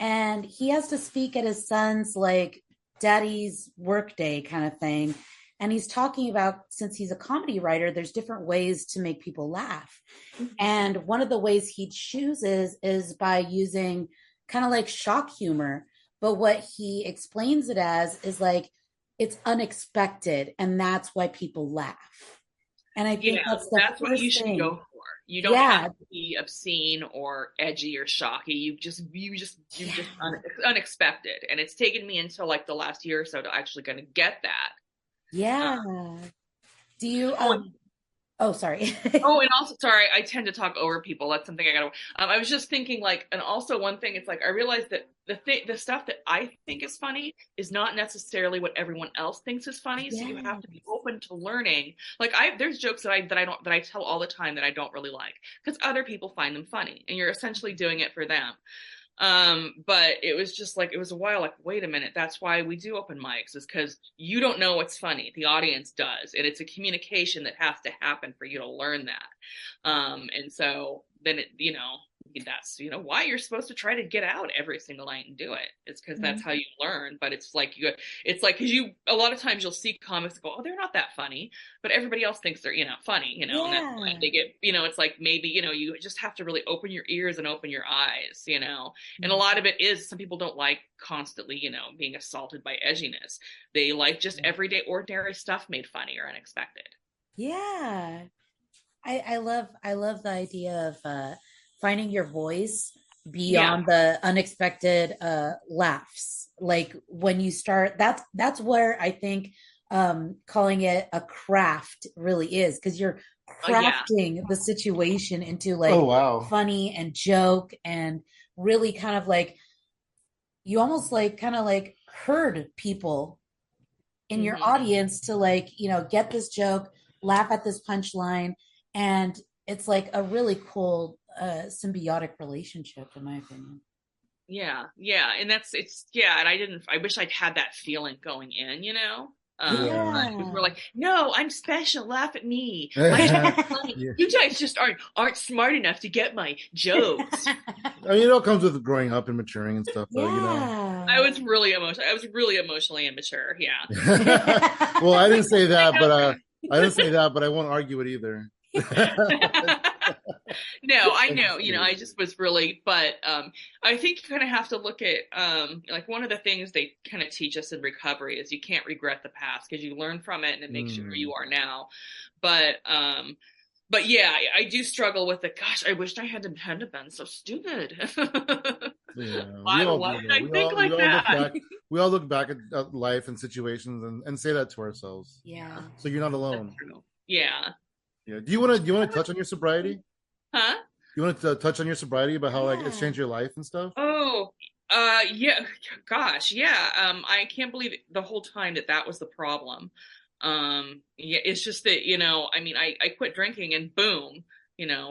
And he has to speak at his son's like daddy's work day kind of thing. And he's talking about, since he's a comedy writer, there's different ways to make people laugh. And one of the ways he chooses is by using kind of like shock humor. But what he explains it as is like, it's unexpected. And that's why people laugh. And I think that's what you should go for. You don't have to be obscene or edgy or shocky. You just unexpected. And it's taken me until like the last year or so to actually kind of get that. Yeah. Do you oh sorry. And also sorry, I tend to talk over people. That's something I gotta I was just thinking like, and also one thing, it's like I realized that the stuff that I think is funny is not necessarily what everyone else thinks is funny. So you have to be open to learning. Like there's jokes that I tell all the time that I don't really like, because other people find them funny, and you're essentially doing it for them. But it was just like, it was a while like, wait a minute, that's why we do open mics, is because you don't know what's funny. The audience does. And it's a communication that has to happen for you to learn that. And so then that's, why you're supposed to try to get out every single night and do it. It's because that's how you learn. But it's like, because a lot of times you'll see comics go, oh, they're not that funny, but everybody else thinks they're, funny, and that's why they get, it's like, maybe, you just have to really open your ears and open your eyes, and a lot of it is, some people don't like constantly, being assaulted by edginess. They like just everyday ordinary stuff made funny or unexpected. Yeah. I love the idea of finding your voice beyond the unexpected laughs. Like when you start, that's where I think calling it a craft really is, because you're crafting the situation into like funny and joke, and really kind of like, you almost like kind of like herd people in your audience to like, get this joke, laugh at this punchline. And it's like a really cool symbiotic relationship, in my opinion. Yeah. And and I wish I'd had that feeling going in, we're like, no, I'm special, laugh at me. You guys just aren't smart enough to get my jokes. I mean, it all comes with growing up and maturing and stuff, though, I was really emotionally immature. Well, I didn't say that, but I won't argue it either. No, I know, I just was really, but I think you kind of have to look at like, one of the things they kind of teach us in recovery is you can't regret the past, because you learn from it and it makes you who you are now. But yeah, I do struggle with it. Gosh, I wish I hadn't been so stupid. Why did I think like that? We all look back at life and situations and say that to ourselves. Yeah. So you're not alone. Yeah. Yeah. Do you want to touch on your sobriety? Huh? You want to touch on your sobriety about how like it's Yeah. changed your life and stuff? Oh, yeah, gosh, yeah. I can't believe it, the whole time that was the problem. Yeah, it's just that, I mean, I quit drinking and boom,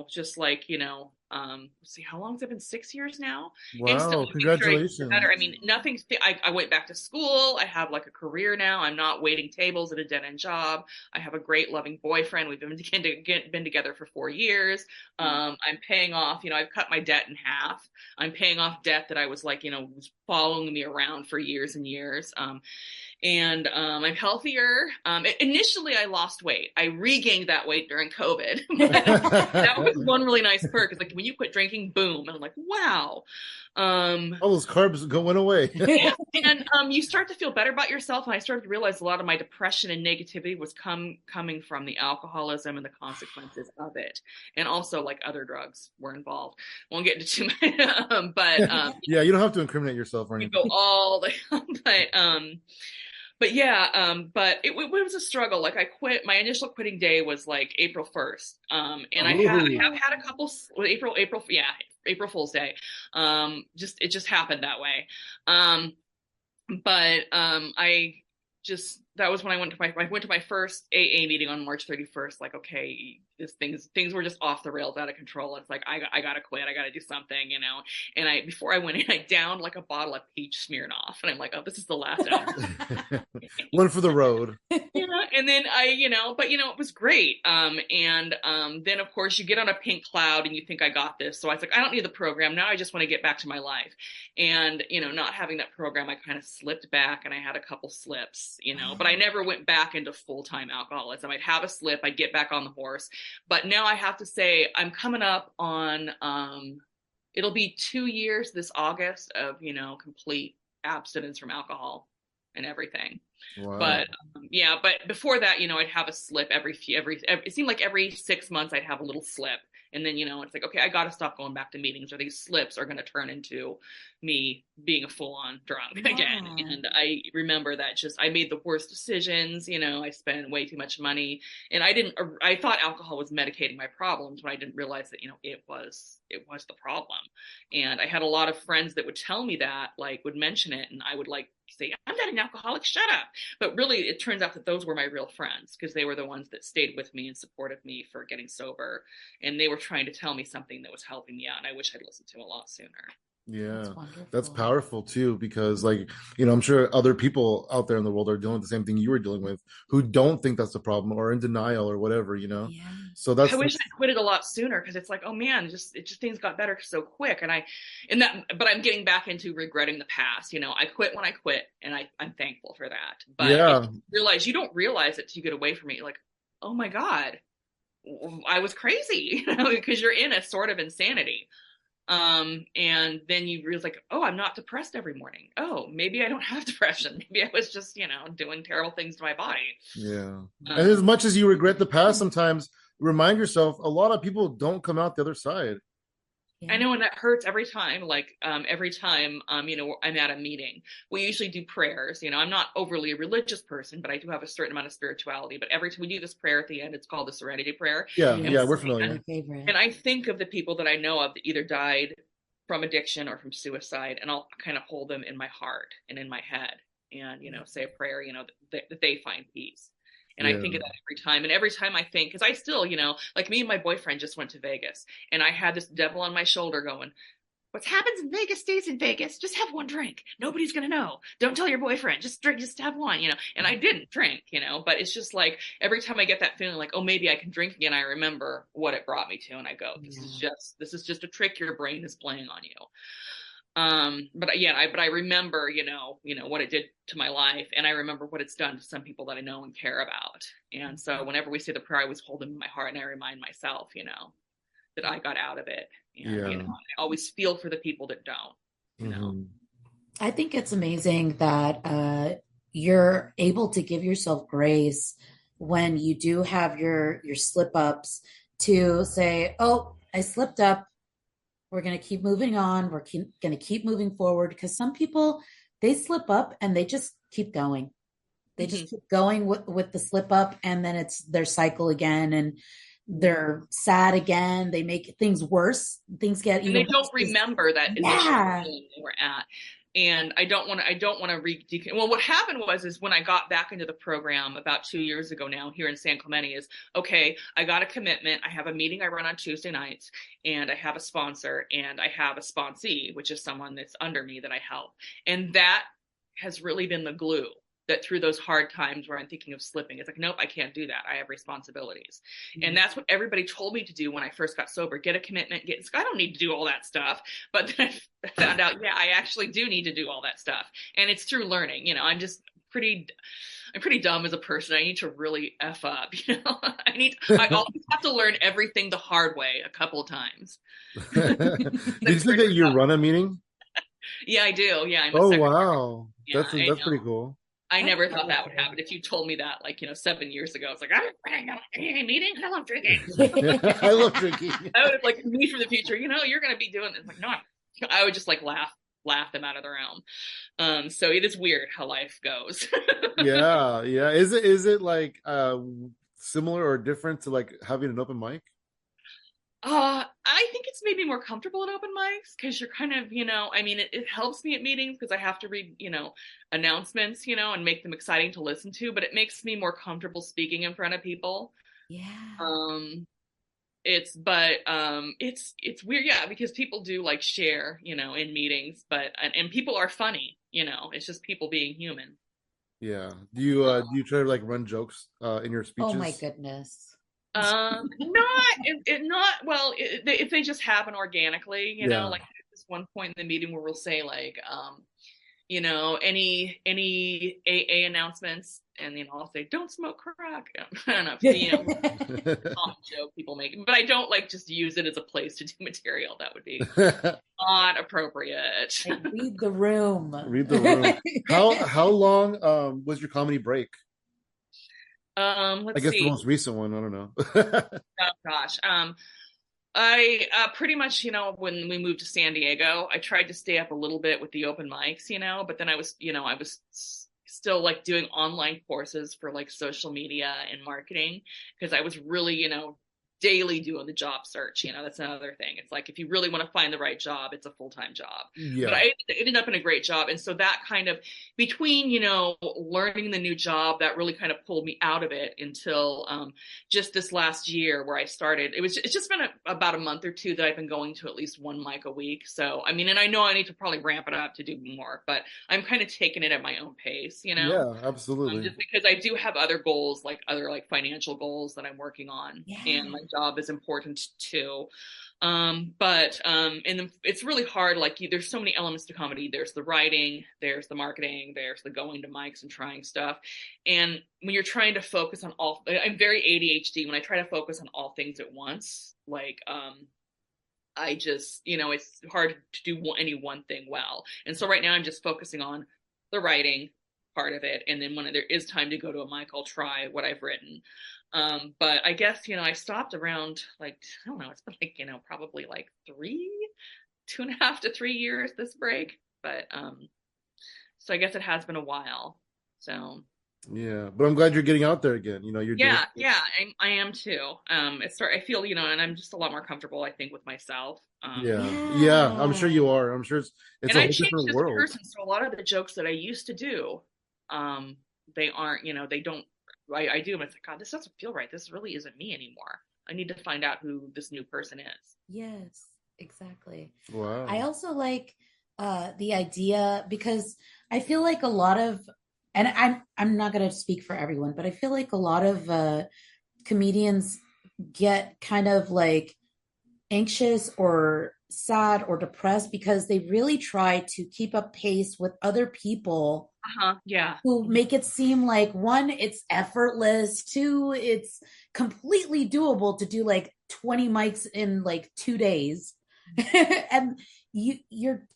just like, let's see, how long has it been? 6 years now? Wow, Instantly made sure I did better. I congratulations. mean, I went back to school. I have like a career now. I'm not waiting tables at a dead end job. I have a great loving boyfriend. We've been together for 4 years. I'm paying off, I've cut my debt in half. I'm paying off debt that I was like, was following me around for years and years. And I'm healthier. Initially, I lost weight. I regained that weight during COVID. That was one really nice perk. It's like when you quit drinking, boom. And I'm like, wow. All those carbs went away. And you start to feel better about yourself. And I started to realize a lot of my depression and negativity was coming from the alcoholism and the consequences of it. And also like other drugs were involved. Won't get into too much, but Yeah, you don't have to incriminate yourself or we anything. go all the, but yeah, but it was a struggle. Like I quit, my initial quitting day was like April 1st. And I have Ooh. had a couple, yeah, April Fool's Day. It just happened that way. But I just, that was when I went to my first AA meeting on March 31st. Like, okay, things were just off the rails, out of control. It's like I gotta quit. I gotta do something, And before I went in, I downed like a bottle of peach Smirnoff, and I'm like, oh, this is the last hour. One for the road. And then but it was great. And then of course you get on a pink cloud and you think I got this. So I was like, I don't need the program. Now I just want to get back to my life. And, not having that program, I kind of slipped back and I had a couple slips, but I never went back into full-time alcoholism. I'd have a slip, I'd get back on the horse. But now I have to say I'm coming up on, it'll be 2 years this August of, complete abstinence from alcohol and everything. Wow. But yeah, but before that, I'd have a slip it seemed like every 6 months I'd have a little slip. And then, it's like, okay, I got to stop going back to meetings or these slips are going to turn into me being a full on drunk again. And I remember that I made the worst decisions. I spent way too much money and I thought alcohol was medicating my problems when I didn't realize that, it was the problem. And I had a lot of friends that would tell me that, like would mention it. And I would like say, I'm not an alcoholic, shut up. But really, it turns out that those were my real friends because they were the ones that stayed with me and supported me for getting sober. And they were trying to tell me something that was helping me out. And I wish I'd listened to a lot sooner. Yeah, that's powerful too, because like, I'm sure other people out there in the world are dealing with the same thing you were dealing with who don't think that's the problem or in denial or whatever, Yeah. So I wish I quit it a lot sooner because it's like, oh man, it just things got better so quick. But I'm getting back into regretting the past. I quit when I quit and I'm thankful for that. But yeah, you don't realize it till you get away from it. You're like, oh my God, I was crazy, because you're in a sort of insanity. And then you realize like, oh, I'm not depressed every morning. Oh, maybe I don't have depression. Maybe I was just, doing terrible things to my body. Yeah. And as much as you regret the past, sometimes remind yourself a lot of people don't come out the other side. Yeah. I know, and that hurts every time. Like every time, I'm at a meeting. We usually do prayers. I'm not overly a religious person, but I do have a certain amount of spirituality. But every time we do this prayer at the end, it's called the Serenity Prayer. Yeah, we're familiar. And I think of the people that I know of that either died from addiction or from suicide, and I'll kind of hold them in my heart and in my head, and say a prayer, that they find peace. And I think of that every time. And every time I think, because I still, like me and my boyfriend just went to Vegas and I had this devil on my shoulder going, what happens in Vegas stays in Vegas. Just have one drink. Nobody's going to know. Don't tell your boyfriend. Just drink, just have one, And I didn't drink, but it's just like every time I get that feeling like, oh, maybe I can drink again, I remember what it brought me to. And I go, this is just a trick your brain is playing on you. But I remember, what it did to my life, and I remember what it's done to some people that I know and care about. And so whenever we say the prayer, I always hold them in my heart and I remind myself, that I got out of it. And, I always feel for the people that don't, I think it's amazing that you're able to give yourself grace when you do have your slip ups to say, oh, I slipped up. We're going to keep moving on. We're going to keep moving forward, because some people, they slip up and they just keep going. They just keep going with the slip up, and then it's their cycle again. And they're sad again. They make things worse. Things get and even they worse. don't remember that initial Yeah. feeling they were at. And I don't want to well, what happened is when I got back into the program about 2 years ago now here in San Clemente is, okay, I got a commitment. I have a meeting I run on Tuesday nights, and I have a sponsor, and I have a sponsee, which is someone that's under me that I help. And that has really been the glue that through those hard times where I'm thinking of slipping, it's like, nope, I can't do that. I have responsibilities. And that's what everybody told me to do when I first got sober. Get a commitment, I don't need to do all that stuff. But then I found out, yeah, I actually do need to do all that stuff. And it's through learning. I'm pretty dumb as a person. I need to really F up, I always have to learn everything the hard way a couple of times. Did you say that you run a meeting? Yeah, I do. Yeah. I'm oh, wow. Yeah, That's pretty cool. I never thought that would happen. If you told me that, 7 years ago, I was like, I'm running a meeting. I love drinking. I love drinking. I would have me from the future. You're going to be doing this. Like, no, I would just laugh them out of the realm. So it is weird how life goes. Yeah. Is it like similar or different to like having an open mic? I think it's made me more comfortable at open mics because you're kind of, it helps me at meetings because I have to read, announcements, and make them exciting to listen to, but it makes me more comfortable speaking in front of people. Yeah. It's weird, yeah, because people do share, in meetings, but and people are funny, it's just people being human. Yeah. Do you try to run jokes in your speeches? Oh my goodness. Not well, if they just happen organically, like at this one point in the meeting where we'll say any AA announcements, and I'll say don't smoke crack. I don't know, common joke people make, but I don't just use it as a place to do material. That would be not appropriate. Read the room. Read the room. How long was your comedy break? Let's I guess see. the most recent one. I don't know. Oh gosh. I pretty much, when we moved to San Diego, I tried to stay up a little bit with the open mics, but then I was still doing online courses for social media and marketing because I was really, daily doing the job search. That's another thing. It's if you really want to find the right job, it's a full-time job. Yeah. But I ended up in a great job. And so that kind of between, learning the new job, that really kind of pulled me out of it until just this last year where I started. It's just been about a month or two that I've been going to at least one mic a week. So, and I know I need to probably ramp it up to do more, but I'm kind of taking it at my own pace, Yeah, absolutely. just because I do have other goals, other financial goals that I'm working on. Yeah. And my job is important too. And it's really hard. There's so many elements to comedy. There's the writing, there's the marketing, there's the going to mics and trying stuff. And when you're trying to focus on I'm very ADHD. When I try to focus on all things at once, I just, it's hard to do any one thing well. And so right now I'm just focusing on the writing part of it. And then when there is time to go to a mic, I'll try what I've written. But I guess, I stopped around I don't know, it's been probably 2.5 to 3 years this break. But so I guess it has been a while. So yeah, but I'm glad you're getting out there again. You're yeah, I am too. I feel, and I'm just a lot more comfortable, I think, with myself. Yeah, I'm sure you are. I'm sure it's and a I whole changed different as world. a person, so a lot of the jokes that I used to do, they aren't, they don't. I do them. It's God, this doesn't feel right. This really isn't me anymore. I need to find out who this new person is. Yes, exactly. Wow. I also like the idea because I feel like a lot of, and I'm not going to speak for everyone, but I feel like a lot of comedians get kind of anxious or sad or depressed because they really try to keep up pace with other people. Yeah. Who make it seem like one, it's effortless, two, it's completely doable to do 20 mics in 2 days. And you're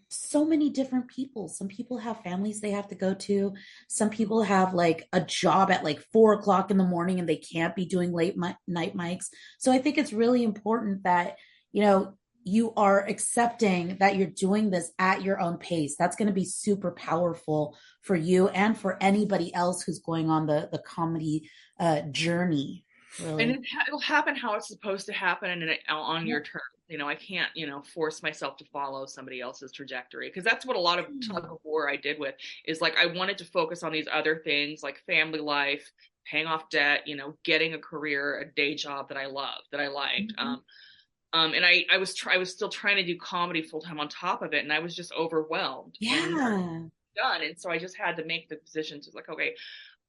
so many different people. Some people have families they have to go to. Some people have a job at 4 o'clock in the morning and they can't be doing late night mics. So I think it's really important that, you are accepting that you're doing this at your own pace. That's going to be super powerful for you and for anybody else who's going on the comedy journey. And really. it'll happen how it's supposed to happen and on your terms. I can't, force myself to follow somebody else's trajectory, because that's what a lot of tug of war I did with is like I wanted to focus on these other things like family life, paying off debt, getting a career, a day job that I loved, that I liked. Mhm. And I was still trying to do comedy full time on top of it, and I was just overwhelmed and Yeah. done. And so I just had to make the decision to like, okay,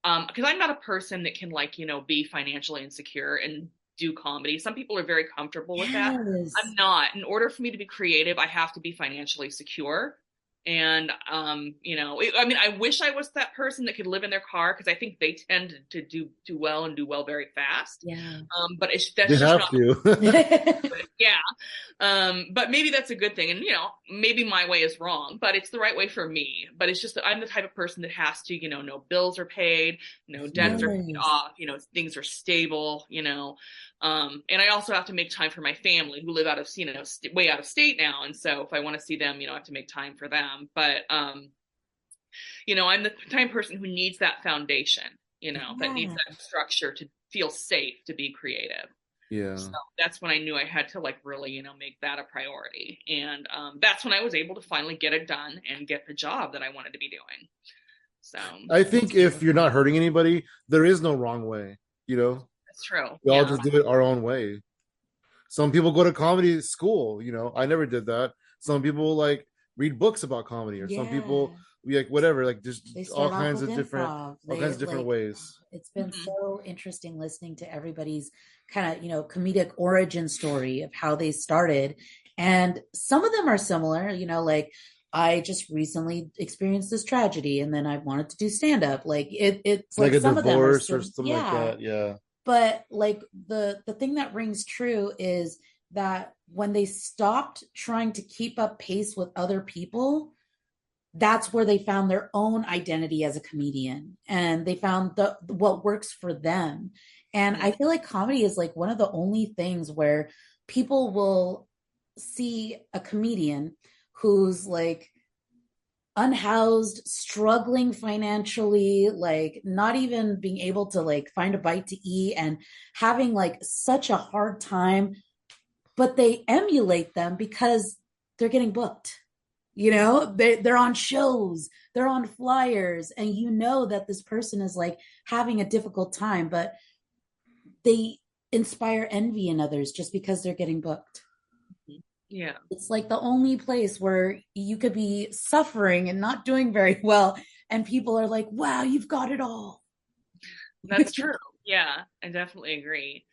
because I'm not a person that can like be financially insecure and do comedy. Some people are very comfortable with that. I'm Yes. not. In order for me to be creative, I have to be financially secure. And I mean, I wish I was that person that could live in their car, because I think they tend to do well and do well very fast. Yeah. But They that's just have not. to. Yeah. But maybe that's a good thing. And, maybe my way is wrong, but it's the right way for me. But it's just that I'm the type of person that has to, no bills are paid, no debts Yeah. are paid Yes. off, things are stable, and I also have to make time for my family who live out of, way out of state now. And so if I want to see them, I have to make time for them. But, I'm the type of person who needs that foundation, that needs Yeah. that structure to feel safe to be creative. So Yeah. that's when I knew I had to like really, make that a priority. And that's when I was able to finally get it done and get the job that I wanted to be doing. So I That's think if you're not beautiful. hurting anybody, there is no wrong way. You know, that's true. we all Yeah. just do it our own way. Some people go to comedy school. I never did that. Some people like read books about comedy, or some people Yeah. like whatever, like just They start off with all kinds improv. of different ways. It's been Mm-hmm. so interesting listening to everybody's kind of, comedic origin story of how they started. And some of them are similar, like I just recently experienced this tragedy and then I wanted to do stand up. Like it's Like like a some of them are divorce or still, something like yeah. that. Yeah. But like the thing that rings true is that when they stopped trying to keep up pace with other people, that's where they found their own identity as a comedian and they found what works for them. And I feel like comedy is like one of the only things where people will see a comedian who's like unhoused, struggling financially, like not even being able to like find a bite to eat and having like such a hard time, but they emulate them because they're getting booked. They're on shows, they're on flyers, and that this person is like having a difficult time, but they inspire envy in others just because they're getting booked. Yeah. It's like the only place where you could be suffering and not doing very well, and people are like, wow, you've got it all. That's true. Yeah, I definitely agree.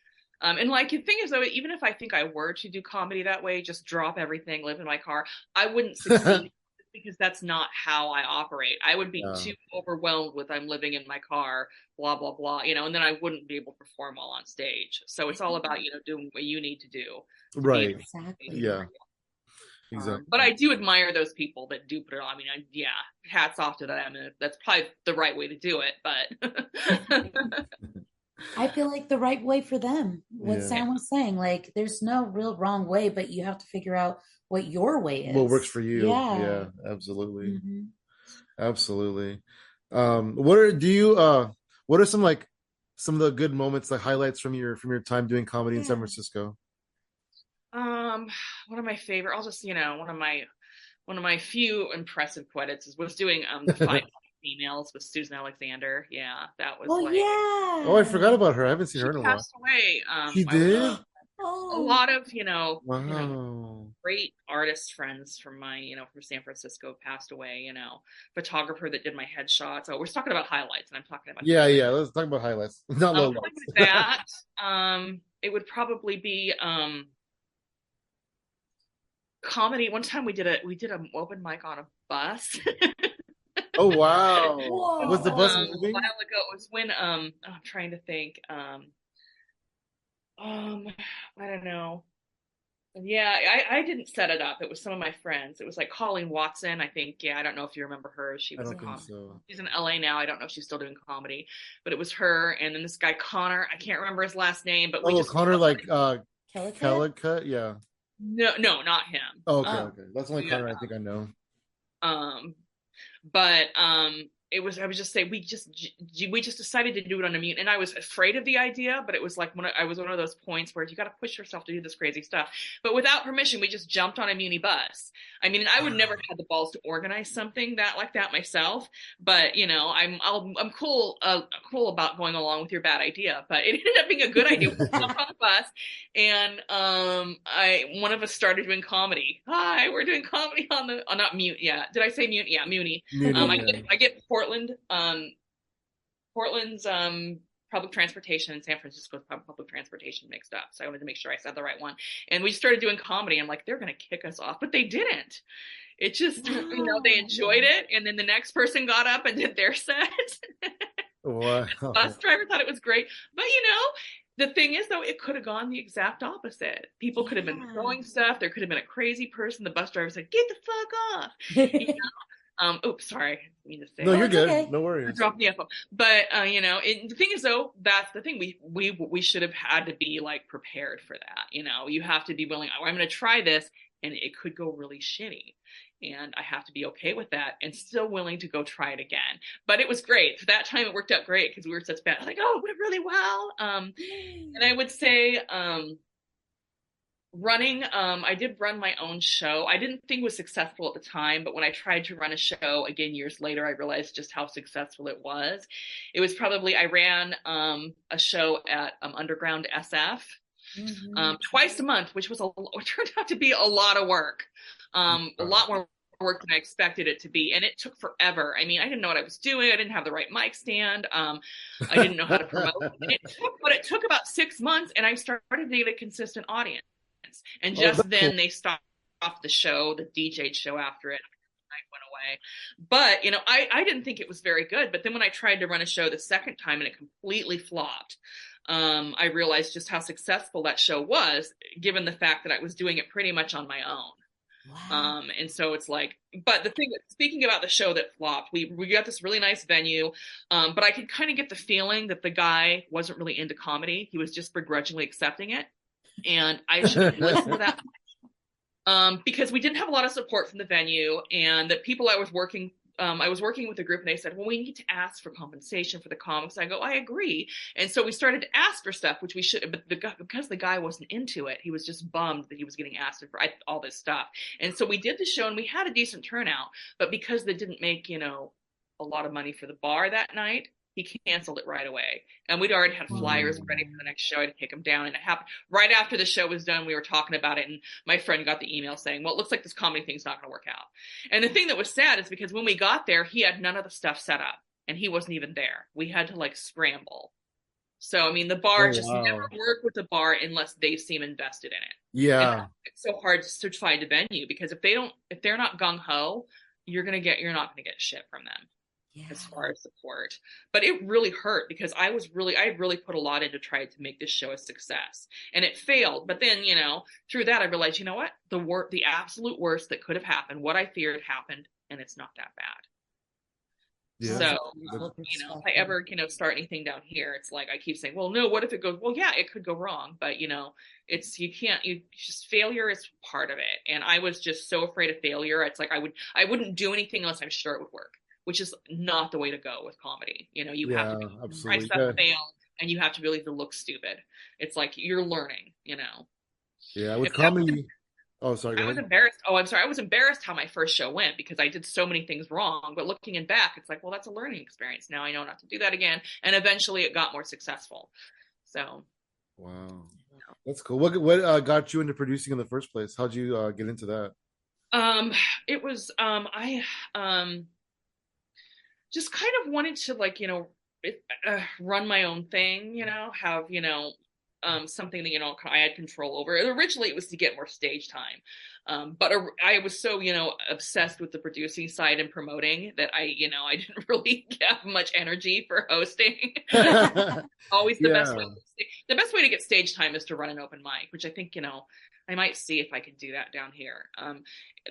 And like the thing is though, even if I think I were to do comedy that way, just drop everything, live in my car, I wouldn't succeed, because that's not how I operate. I would be Yeah. too overwhelmed with I'm living in my car, blah blah blah, and then I wouldn't be able to perform well on stage. So it's all about doing what you need to do to be Right. Exactly. Yeah. but Exactly. I do admire those people that do put it on. I mean, yeah, hats off to them. And that's probably the right way to do it. But I feel like the right way for them, what Yeah. yeah, Sam was saying, like there's no real wrong way, but you have to figure out what your way What works is. for you? Yeah. Yeah. Absolutely. Hmm. Absolutely. What are do you what are some of the good moments, like highlights from your time doing comedy in San Yeah. Francisco? um, one of my favorite. I'll just one of my few impressive credits was doing the five females with Susan Alexander. Yeah, that was Oh like Oh, I yeah. forgot about her. I haven't seen her she in a while. passed away. She I was did? a Oh. lot of Wow. great artist friends from from San Francisco passed away. Photographer that did my headshots. Oh, we're talking about highlights, and I'm talking about Yeah, highlights. yeah. Let's talk about highlights, not Other lowlights. than that, it would probably be comedy. One time we did an open mic on a bus. Oh wow. It Was was the bus Whoa. a moving? while ago. It was when I'm trying to think. Um I don't know. Yeah, I didn't set it up. It was some of my friends. It was like Colleen Watson, I think. Yeah, I don't know if you remember her. She I was a don't think comic. so. She's in LA now. I don't know if she's still doing comedy, but it was her and then this guy Connor. I can't remember his last name, but we Oh, just Connor, like Kellicut? Kellicut, yeah. no, not him. Oh, okay, Oh. okay. That's the only Yeah. Connor I think I know. Um, but I was just saying, we just decided to do it on a mute, and I was afraid of the idea, but it was like I was one of those points where you got to push yourself to do this crazy stuff. But without permission, we just jumped on a muni bus. I mean, I would never have the balls to organize something like that myself, but I'm cool about going along with your bad idea. But it ended up being a good idea. We jumped on the bus, and one of us started doing comedy. Hi, we're doing comedy on the not mute. Yeah, did I say mute? Yeah, muni. I get Portland's public transportation and San Francisco's public transportation mixed up. So I wanted to make sure I said the right one. And we started doing comedy. I'm like, they're going to kick us off, but they didn't. It just, they enjoyed it. And then the next person got up and did their set. Wow. The bus driver thought it was great. But, the thing is, though, it could have gone the exact opposite. People could have been throwing stuff. There could have been a crazy person. The bus driver said, get the fuck off. Oops, sorry. I didn't mean to say no, you're good. Okay. No worries. Drop the F-bomb. But the thing is, though, that's the thing. We should have had to be like prepared for that. You have to be willing. Oh, I'm going to try this, and it could go really shitty, and I have to be okay with that, and still willing to go try it again. But it was great. For that time, it worked out great because we were such bad. Like, oh, it went really well. And I would say, running, I did run my own show. I didn't think it was successful at the time, but when I tried to run a show again years later, I realized just how successful it was. It was probably, I ran a show at Underground SF twice a month, which turned out to be a lot of work, a lot more work than I expected it to be, and it took forever. I mean, I didn't know what I was doing. I didn't have the right mic stand. I didn't know how to promote. It took about 6 months, and I started to get a consistent audience. And just then they stopped the show, the DJ show after it. I went away. But, I didn't think it was very good. But then when I tried to run a show the second time and it completely flopped, I realized just how successful that show was, given the fact that I was doing it pretty much on my own. Wow. And so it's like, but the thing, speaking about the show that flopped, we got this really nice venue, but I could kind of get the feeling that the guy wasn't really into comedy. He was just begrudgingly accepting it. And I should have listened to that because we didn't have a lot of support from the venue, and the people I was working with a group, and they said, well, we need to ask for compensation for the comics. I go, I agree. And so we started to ask for stuff, which we should, but because the guy wasn't into it, he was just bummed that he was getting asked for all this stuff. And so we did the show, and we had a decent turnout, but because they didn't make, a lot of money for the bar that night, he canceled it right away. And we'd already had flyers ready for the next show. I had to take them down. And it happened right after the show was done. We were talking about it, and my friend got the email saying, well, it looks like this comedy thing's not going to work out. And the thing that was sad is because when we got there, he had none of the stuff set up, and he wasn't even there. We had to scramble. So, I mean, the bar never work with the bar unless they seem invested in it. Yeah. And it's so hard to find a venue because if they're not gung ho, you're not going to get shit from them. Yeah. As far as support. But it really hurt because I really put a lot into trying to make this show a success, and it failed. But then, through that, I realized, you know what, the absolute worst that could have happened, what I feared happened, and it's not that bad. Yeah. So, if I ever, start anything down here, it's like, I keep saying, well, no, what if it goes, well, yeah, it could go wrong, but failure is part of it. And I was just so afraid of failure. It's like, I wouldn't do anything unless I'm sure it would work, which is not the way to go with comedy. You have to try stuff, fail, and you have to really look stupid. It's like you're learning, Yeah, with comedy. Oh, sorry. I was embarrassed. Oh, I'm sorry. I was embarrassed how my first show went because I did so many things wrong. But looking back, it's like, well, that's a learning experience. Now I know not to do that again. And eventually, it got more successful. So. Wow, that's cool. What got you into producing in the first place? How'd you get into that? It was I just kind of wanted to run my own thing, have, something that, I had control over. And originally it was to get more stage time. But I was so, obsessed with the producing side and promoting that I didn't really have much energy for hosting. Always the best way. The best way to get stage time is to run an open mic, which I think, I might see if I can do that down here.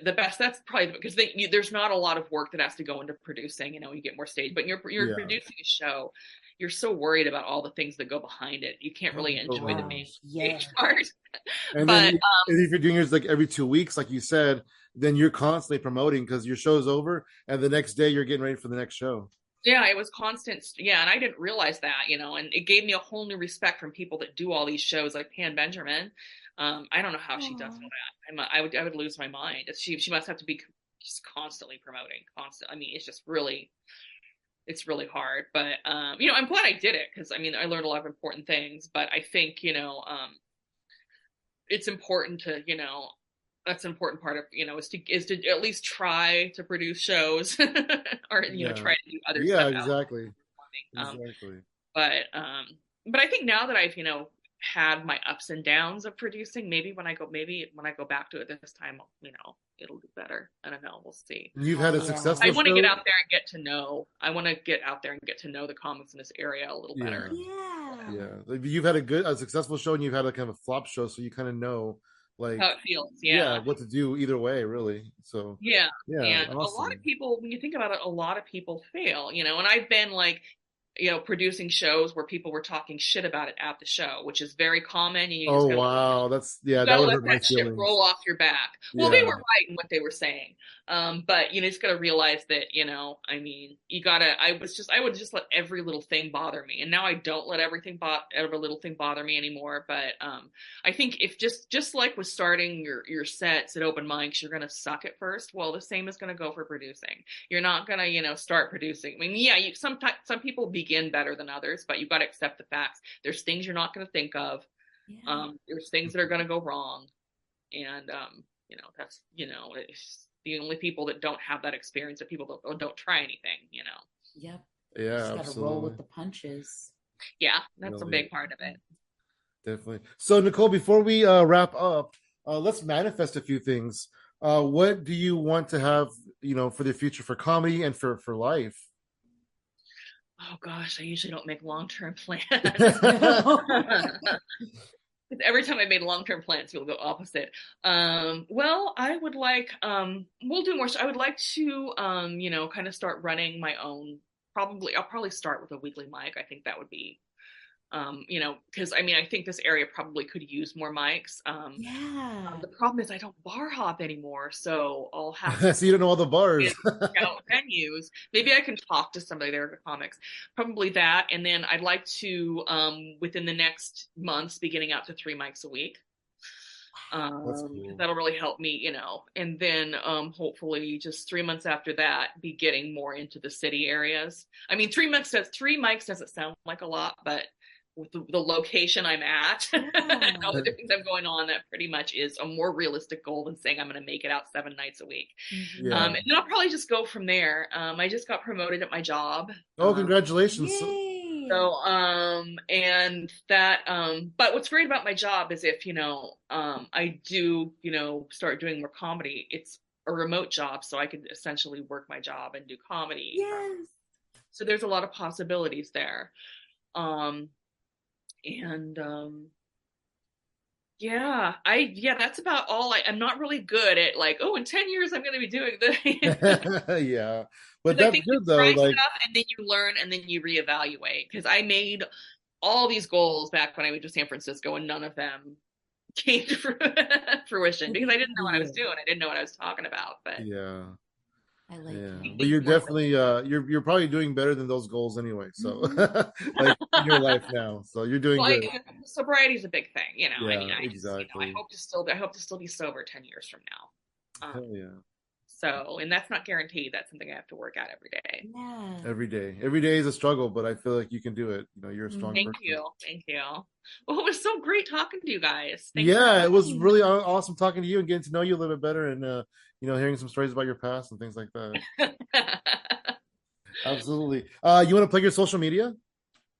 That's probably because there's not a lot of work that has to go into producing, you get more stage, but you're producing a show. You're so worried about all the things that go behind it. You can't really enjoy the main stage part. And then if you're doing yours every 2 weeks, like you said, then you're constantly promoting because your show's over and the next day you're getting ready for the next show. Yeah, it was constant. Yeah, and I didn't realize that, and it gave me a whole new respect from people that do all these shows like Pan Benjamin. I don't know how she does all Aw. that. I would lose my mind. She must have to be just constantly promoting, constant. I mean, it's really hard, but I'm glad I did it because I mean I learned a lot of important things. But I think it's important to that's an important part of is to at least try to produce shows or Yeah. try to do other Yeah, stuff out exactly. um Exactly. but I think now that I've had my ups and downs of producing, maybe when I go back to it this time, it'll do better. I don't know, we'll see. You've had a Yeah. I successful want to get show? out there and get to know. I want to get out there and get to know the comics in this area a little Yeah. better. Yeah. Yeah. Like, you've had a successful show and you've had a kind of a flop show, so you kind of know like How it feels, yeah, yeah. what to do either way, really. So Yeah. yeah, And a lot of awesome. people, when you think about it, a lot of people fail, and I've been like, producing shows where people were talking shit about it at the show, which is very common. And you Oh just gotta, wow, that's yeah, you that gotta would let hurt my that shit feelings. roll off your back. Well, they Yeah. were right in what they were saying. But just gotta realize that, I mean, I would just let every little thing bother me. And now I don't let every little thing bother me anymore. But I think if just like with starting your sets at open mics, you're gonna suck at first. Well, the same is gonna go for producing. You're not gonna, start producing. I mean, yeah, some people begin better than others, but you've got to accept the facts. There's things you're not gonna think of. Yeah. There's things that are gonna go wrong, and that's it's the only people that don't have that experience are people that don't try anything. Yep. You Yeah, just got to roll absolutely. with the punches. Yeah, that's a Really, big part of it. definitely. So Nicole, before we wrap up, let's manifest a few things. What do you want to have, for the future for comedy and for life? Oh gosh, I usually don't make long-term plans. Yeah. Every time I made long-term plans, people go opposite. Well, I would like, we'll do more. So I would like to, kind of start running my own. I'll probably start with a weekly mic. I think that would be, because I mean, I think this area probably could use more mics. The problem is I don't bar hop anymore, so I'll have to So you don't know all the bars. out venues. Maybe I can talk to somebody there at comics. Probably that, and then I'd like to, within the next months, be getting out to 3 mics a week. That's cool. That'll really help me, and then hopefully just 3 months after that, be getting more into the city areas. I mean, 3 mics doesn't sound like a lot, but with the location I'm at and all the things I'm going on, that pretty much is a more realistic goal than saying I'm going to make it out 7 nights a week. Yeah. And then I'll probably just go from there. I just got promoted at my job. Oh, congratulations. Yay. So, and that, but what's great about my job is if, I do, start doing more comedy, it's a remote job. So I could essentially work my job and do comedy. Yes. So there's a lot of possibilities there. And yeah, that's about all. I'm not really good at like, oh, in 10 years I'm going to be doing this. Yeah, but I that's think you good though. try Like, stuff and then you learn and then you reevaluate. Because I made all these goals back when I went to San Francisco and none of them came to fruition because I didn't know what I was doing. I didn't know what I was talking about. But yeah, I like yeah. it. But you're definitely you're probably doing better than those goals anyway. So like in your life now, so you're doing good. Sobriety is a big thing, I mean, Yeah, I just, exactly. I hope to still be sober 10 years from now. Hell yeah. So, and that's not guaranteed. That's something I have to work at every day. Yeah. Every day is a struggle, but I feel like you can do it. You're a strong Thank person. you. Well, it was so great talking to you guys. Thanks Yeah, it was really awesome talking to you and getting to know you a little bit better, and hearing some stories about your past and things like that. Absolutely. You want to plug your social media?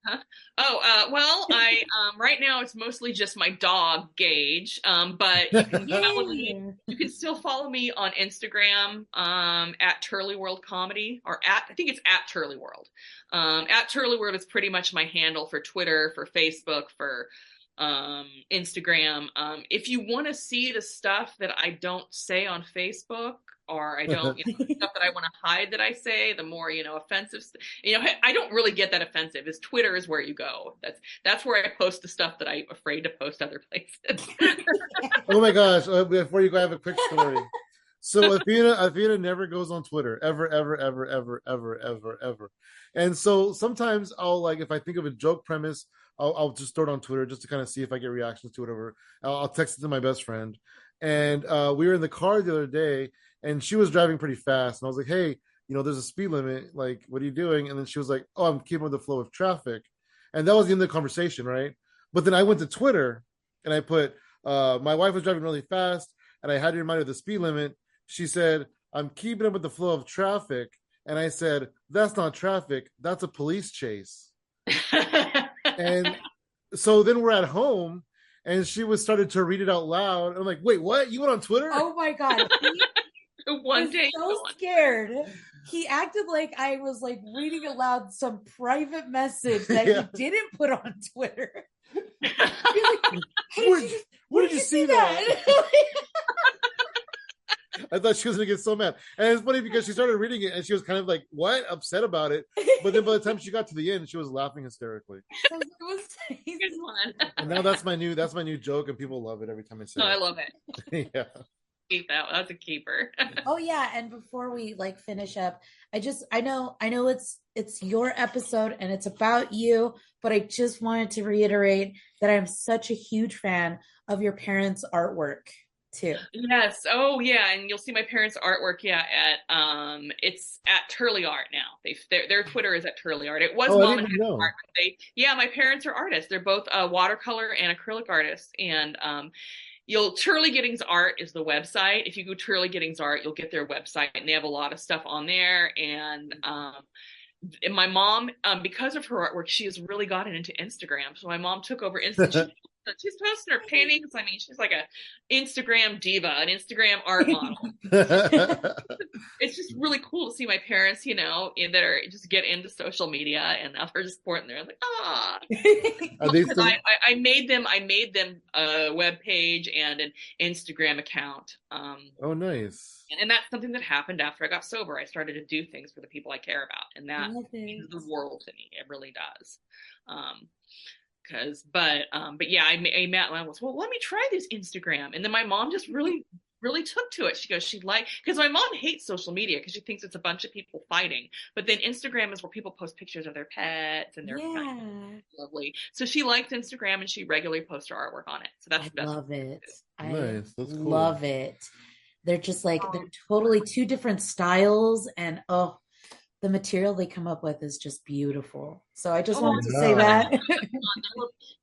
Huh? Oh, well, I right now it's mostly just my dog Gage. But you can follow me. You can still follow me on Instagram at Turley World Comedy, or I think it's at Turley World. At Turley World is pretty much my handle for Twitter, for Facebook, for Instagram. If you want to see the stuff that I don't say on Facebook, or I don't, stuff that I want to hide that I say, the more, offensive, I don't really get that offensive. Is Twitter is where you go. That's where I post the stuff that I'm afraid to post other places. Oh my gosh. Before you go, I have a quick story. So Athena never goes on Twitter ever, ever, ever, ever, ever, ever, ever. And so sometimes I'll like if I think of a joke premise, I'll just throw it on Twitter just to kind of see if I get reactions to it. Whatever. I'll text it to my best friend. And we were in the car the other day, and she was driving pretty fast, and I was like, "Hey, there's a speed limit. Like, what are you doing?" And then she was like, "Oh, I'm keeping with the flow of traffic." And that was the end of the conversation, right? But then I went to Twitter and I put, my wife was driving really fast, and I had to remind her of the speed limit. She said, "I'm keeping up with the flow of traffic." And I said, "That's not traffic. That's a police chase." And so then we're at home, and she was started to read it out loud. I'm like, "Wait, what? You went on Twitter?" Oh my God. One day. So scared. He acted like I was like reading aloud some private message that he didn't put on Twitter. Like, hey, where did you see that? I thought she was gonna get so mad, and it's funny because she started reading it and she was kind of like, "What?" upset about it. But then by the time she got to the end, she was laughing hysterically. So it was good one. And now that's my new joke, and people love it every time I say it. I love it. Yeah. Keep that. That's a keeper. Oh yeah, and before we like finish up, I know it's your episode and it's about you, but I just wanted to reiterate that I'm such a huge fan of your parents' artwork too. Yes. Oh yeah, and you'll see my parents' artwork. Yeah, at it's at Turley Art now. Their Twitter is at Turley Art. It was Mom and Dad Art. My parents are artists. They're both watercolor and acrylic artists, and Turley Giddings Art is the website. If you go Turley Giddings Art, you'll get their website, and they have a lot of stuff on there. And my mom, because of her artwork, she has really gotten into Instagram. So my mom took over Instagram. She's posting her paintings. I mean, she's like a Instagram diva, an Instagram art model. It's just really cool to see my parents, that are just get into social media, and now they're just supporting there. Like, I made them a web page and an Instagram account. Oh, nice. And that's something that happened after I got sober. I started to do things for the people I care about, and that means the world to me. It really does. But yeah, I met my mom was, well, let me try this Instagram. And then my mom just really took to it. She goes, because my mom hates social media because she thinks it's a bunch of people fighting. But then Instagram is where people post pictures of their pets and their lovely. So she likes Instagram and she regularly posts her artwork on it. So that's the best. Love it. Nice. That's cool. Love it. They're just like, they're totally two different styles, and the material they come up with is just beautiful. So I just wanted to say that.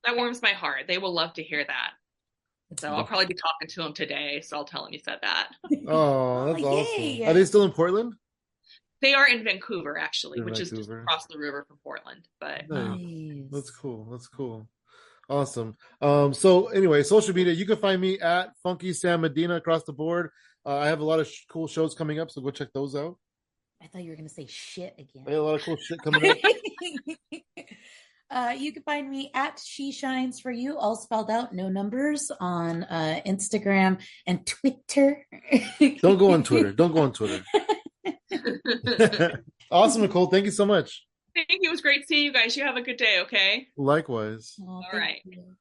That warms my heart. They will love to hear that. So I'll probably be talking to them today. So I'll tell them you said that. Oh, that's awesome. Are they still in Portland? They are in Vancouver, actually, which is just across the river from Portland. But nice. That's cool. That's cool. Awesome. So anyway, social media, you can find me at Funky Sam Medina across the board. I have a lot of cool shows coming up, so go check those out. I thought you were going to say shit again. I have a lot of cool shit coming up. You can find me at She Shines For You, all spelled out, no numbers, on Instagram and Twitter. Don't go on Twitter. Awesome, Nicole. Thank you so much. Thank you. It was great seeing you guys. You have a good day, okay? Likewise. All right. You.